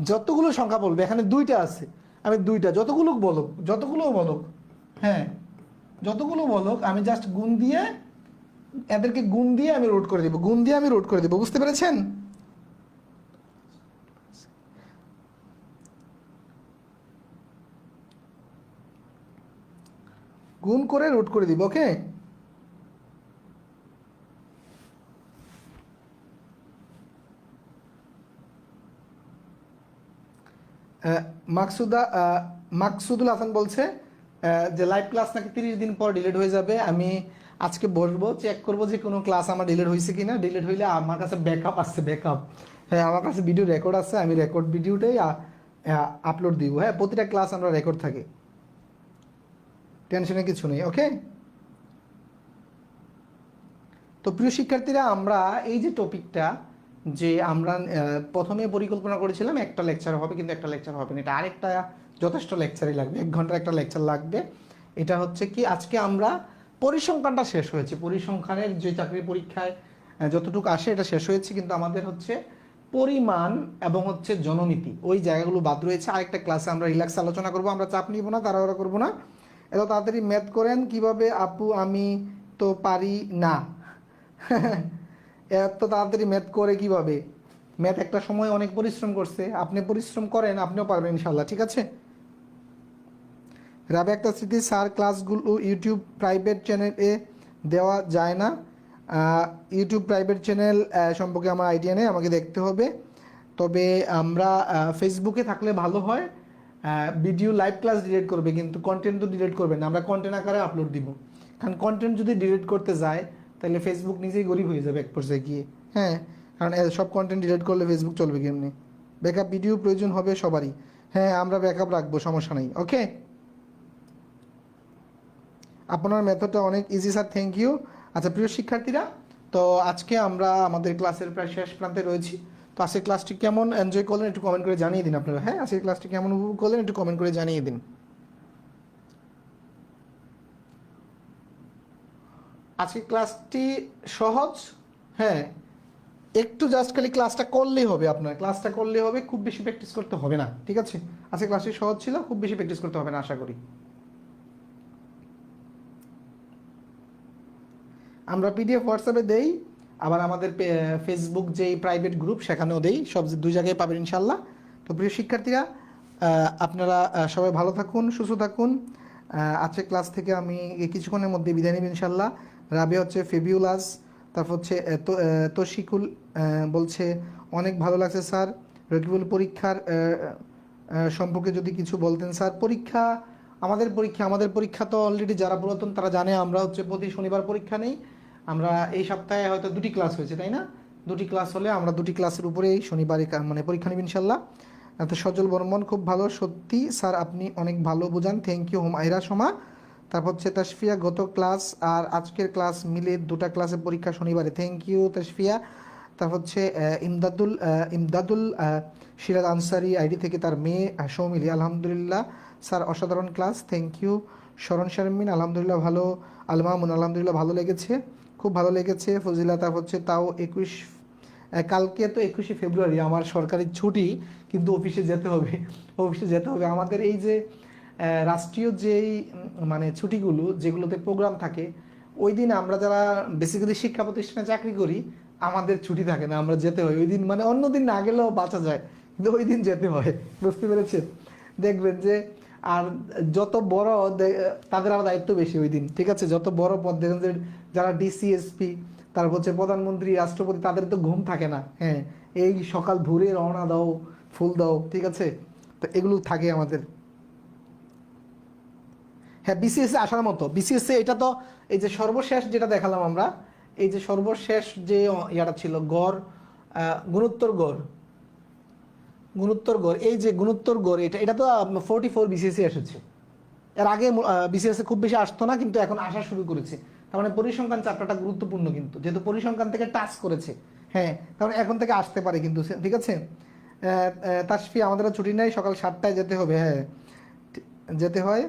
যতগুলো সংখ্যা বলবে, এখানে 2টা আছে, আমি 2টা যতগুলো বলুক, হ্যাঁ যতগুলো বলুক আমি জাস্ট গুণ দিয়ে, এদেরকে গুণ দিয়ে আমি রুট করে দিব, বুঝতে পেরেছেন? গুণ করে রুট করে দিব। ওকে, মাকসুদুল হাসান বলছে যে লাইভ ক্লাস নাকি 30 দিন পর ডিলিট হয়ে যাবে। আমি আজকে বসবো, চেক করবো যে কোনো ক্লাস আমার ডিলিট হয়েছে কিনা। ডিলিট হইলে আমার কাছে ব্যাকআপ আছে, হ্যাঁ আমার কাছে ভিডিও রেকর্ড আছে, আমি রেকর্ড ভিডিওটাই আপলোড দিব। হ্যাঁ প্রতিটা ক্লাস আমরা রেকর্ড থাকে, টেনশনের কিছু নেই। ওকে, তো প্রিয় শিক্ষার্থীরা, আমরা এই যে টপিকটা যে আমরা প্রথমে পরিকল্পনা করেছিলাম একটা লেকচার হবে, কিন্তু একটা লেকচার হবে না, এটা আরেকটা যথেষ্ট লেকচারই লাগবে, 1 ঘন্টার একটা লেকচার লাগবে। এটা হচ্ছে কি, আজকে আমরা পরিসংখ্যানটা শেষ হয়েছে, পরিসংখ্যানের যে চাকরির পরীক্ষায় যতটুকু আসে এটা শেষ হয়েছে, কিন্তু আমাদের হচ্ছে পরিমাণ এবং হচ্ছে জনমিতি ওই জায়গাগুলো বাদ রয়েছে। আরেকটা ক্লাসে আমরা রিল্যাক্স আলোচনা করব, আমরা চাপ নিব না, তাড়াহুড়া করবো না। এত তাড়াতাড়ি ম্যাথ করেন কিভাবে আপু, আমি তো পারি না। এত তাড়াতাড়ি ম্যাথ করে কিভাবে? ম্যাথ একটা সময় অনেক পরিশ্রম করছে, আপনি পরিশ্রম করেন, আপনিও পারবেন ইনশাল্লাহ। ঠিক আছে? রাবে একটা স্মৃতি, স্যার ক্লাসগুলো ইউটিউব প্রাইভেট চ্যানেলে দেওয়া যায় না? ইউটিউব প্রাইভেট চ্যানেল সম্পর্কে আমার আইডিয়া নেই, আমাকে দেখতে হবে। তবে আমরা ফেসবুকে থাকলে ভালো হয়। ভিডিও লাইভ ক্লাস ডিলিট করবে, কিন্তু কন্টেন্ট তো ডিলিট করবে না, আমরা কন্টেন্ট আকারে আপলোড দিব। কারণ কন্টেন্ট যদি ডিলিট করতে যায় তাহলে ফেসবুক নিজেই গরিব হয়ে যাবে এক পর্যায়ে গিয়ে। হ্যাঁ, কারণ সব কন্টেন্ট ডিলিট করলে ফেসবুক চলবে কেমনি? ব্যাকআপ ভিডিও প্রয়োজন হবে সবারই। হ্যাঁ আমরা ব্যাকআপ রাখবো, সমস্যা নেই। ওকে, আপনার মেথডটা অনেক ইজি স্যার, থ্যাংক ইউ। আচ্ছা প্রিয় শিক্ষার্থীরা, তো আজকে আমরা আমাদের ক্লাসের প্রায় শেষ প্রান্তে রয়েছি। তো আজকের ক্লাসটি কেমন এনজয় করলেন একটু কমেন্ট করে জানিয়ে দিন আপনারা। হ্যাঁ আজকের ক্লাসটি কেমন উপভোগ করলেন একটু কমেন্ট করে জানিয়ে দিন। আজকের ক্লাসটি সহজ, হ্যাঁ একটু জাস্ট খালি ক্লাসটা করলেই হবে, আপনার ক্লাসটা করলেই হবে, খুব বেশি প্র্যাকটিস করতে হবে না। ঠিক আছে, আজকে ক্লাসটি সহজ ছিল, খুব বেশি প্র্যাকটিস করতে হবে না আশা করি। আমরা পিডিএফ হোয়াটসঅ্যাপে দেই, আবার আমাদের ফেসবুক যেই প্রাইভেট গ্রুপ সেখানেও দেই, সব 2 জায়গায় পাবেন ইনশাল্লাহ। তো প্রিয় শিক্ষার্থীরা, আপনারা সবাই ভালো থাকুন, সুস্থ থাকুন। আজকের ক্লাস থেকে আমি কিছুক্ষণের মধ্যে বিদায় নেব ইনশাল্লাহ। রাবে হচ্ছে ফেবিউলাস, তারপর হচ্ছে তশিকুল বলছে অনেক ভালো লাগছে স্যার। রকিবুল পরীক্ষার সম্পর্কে যদি কিছু বলতেন স্যার। আমাদের পরীক্ষা তো অলরেডি যারা পুরাতন তারা জানে, আমরা হচ্ছে প্রতি শনিবার পরীক্ষা নেই। আমরা এই সপ্তাহে হয়তো 2টি ক্লাস হয়েছে, তাই না? 2টি ক্লাস হলে আমরা 2টি ক্লাসের উপরেই শনিবারে মানে পরীক্ষা নেব ইনশাল্লাহ। তো সজল বর্মন খুব ভালো, সত্যি স্যার আপনি অনেক ভালো বোঝান, থ্যাংক ইউ। হুমায়রা সোমা, তারপর হচ্ছে তাসফিয়া, গত ক্লাস আর আজকের ক্লাস মিলে 2টা ক্লাসের পরীক্ষা শনিবারে, থ্যাংক ইউ তাসফিয়া। তারপর হচ্ছে ইমদাদুল সিরাজ আনসারি আইডি থেকে তার মেয়ে সৌমিলি, আলহামদুলিল্লাহ স্যার অসাধারণ ক্লাস, থ্যাংক ইউ। শরণ শারমিন, আলহামদুলিল্লাহ ভালো। আলমামুন, আলহামদুলিল্লাহ ভালো লেগেছে, খুব ভালো লেগেছে। ফজিলা, তারপর হচ্ছে তাও 21, কালকে তো 21শে ফেব্রুয়ারি আমার সরকারি ছুটি, কিন্তু অফিসে যেতে হবে। আমাদের এই যে রাষ্ট্রীয় যেই মানে ছুটিগুলো যেগুলোতে প্রোগ্রাম থাকে, ওই দিন আমরা যারা বেসিক্যালি শিক্ষা প্রতিষ্ঠানে চাকরি করি আমাদের ছুটি থাকে না, আমরা যেতে হয় ওই দিন। মানে অন্য দিন না গেলেও বাঁচা যায়, কিন্তু ওই দিন যেতে হয়। বুঝতে পেরেছেন? দেখবেন যে আর যত বড় তাদের আরো দায়িত্ব বেশি ওই দিন, ঠিক আছে? যত বড় পদ দেখেন যে যারা ডিসিএসপি, তারপর হচ্ছে প্রধানমন্ত্রী, রাষ্ট্রপতি, তাদের তো ঘুম থাকে না। হ্যাঁ, এই সকাল ভোরে রওনা দাও, ফুল দাও, ঠিক আছে? তো এগুলো থাকে আমাদের। হ্যাঁ, বিসিএস আসার মতো, বিসিএস এটা তো এই যে সর্বশেষ যেটা দেখালাম আমরা, এই যে সর্বশেষ যে ইয়াটা ছিল গড়, গুণোত্তর গড়, গুণোত্তর গড়, এই যে গুণোত্তর গড়, এটা এটা তো 44 বিসিএস এসেছে। এর আগে বিসিএস খুব বেশি আসতো না, কিন্তু এখন আসা শুরু করেছে। তার মানে পরিসংখ্যান চ্যাপ্টারটা গুরুত্বপূর্ণ, কিন্তু যেহেতু পরিসংখ্যান থেকে টাচ করেছে, হ্যাঁ, তার মানে এখন থেকে আসতে পারে কিন্তু, ঠিক আছে? তাসফি, আমাদের আর ছুটি নাই, সকাল 7টায় যেতে হবে। হ্যাঁ, যেতে হয়।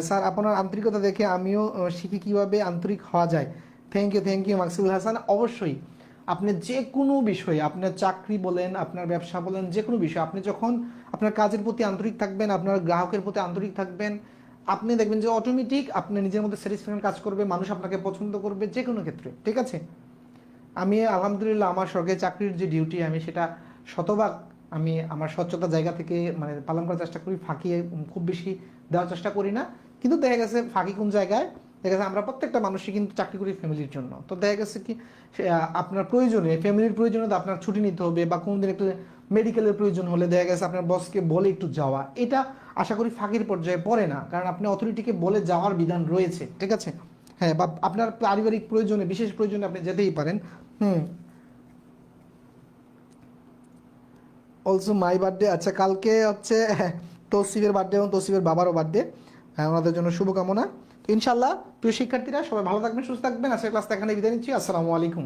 স্যার, আপনার আন্তরিকতা দেখে আমিও শিখি কিভাবে আন্তরিক হওয়া যায়। Thank you Maksudul Hasan. অবশ্যই আপনি যে কোনো বিষয়ে, আপনার চাকরি বলেন, আপনার ব্যবসা বলেন, যে কোনো বিষয়, আপনি যখন আপনার কাজের প্রতি আন্তরিক থাকবেন, আপনার গ্রাহকের প্রতি আন্তরিক থাকবেন, আপনি দেখবেন যে অটোমেটিক আপনি নিজের মধ্যে স্যাটিসফ্যাকশন কাজ করবে, মানুষ আপনাকে পছন্দ করবে যে কোনো ক্ষেত্রে, ঠিক আছে? আমি আলহামদুলিল্লাহ আমার সরকারি চাকরির যে ডিউটি, আমি সেটা শতভাগ আমি আমার স্বচ্ছতা জায়গা থেকে মানে পালন করার চেষ্টা করি, ফাঁকি খুব বেশি দেওয়ার চেষ্টা করি না। কিন্তু দেখা গেছে ফাঁকি কোন জায়গায়, দেখা গেছে আমরা প্রত্যেকটা মানুষই কিন্তু চাকরি করি ফ্যামিলির জন্য। তো দেখা গেছে কি আপনার প্রয়োজনে, ফ্যামিলির প্রয়োজনে তো আপনার ছুটি নিতে হবে, বা কোনদিন একটু মেডিকেলের প্রয়োজন হলে দেখা গেছে আপনার বসকে বলে একটু যাওয়া, এটা আশা করি ফাঁকির পর্যায়ে পড়ে না, কারণ আপনি অথরিটিকে বলে যাওয়ার বিধান রয়েছে, ঠিক আছে? হ্যাঁ, বা আপনার পারিবারিক প্রয়োজনে, বিশেষ প্রয়োজনে আপনি যেতেই পারেন। হুম। অলসো মাই বার্থডে, আচ্ছা কালকে হচ্ছে তৌসিফের বার্থডে এবং তৌসিফের বাবারও বার্থডে। হ্যাঁ, ওনাদের জন্য শুভকামনা। তো ইনশাল্লাহ প্রিয় শিক্ষার্থীরা সবাই ভালো থাকবেন, সুস্থ থাকবেন। আজকের ক্লাসটা এখানে বিদায় নিচ্ছি। আসসালামু আলাইকুম।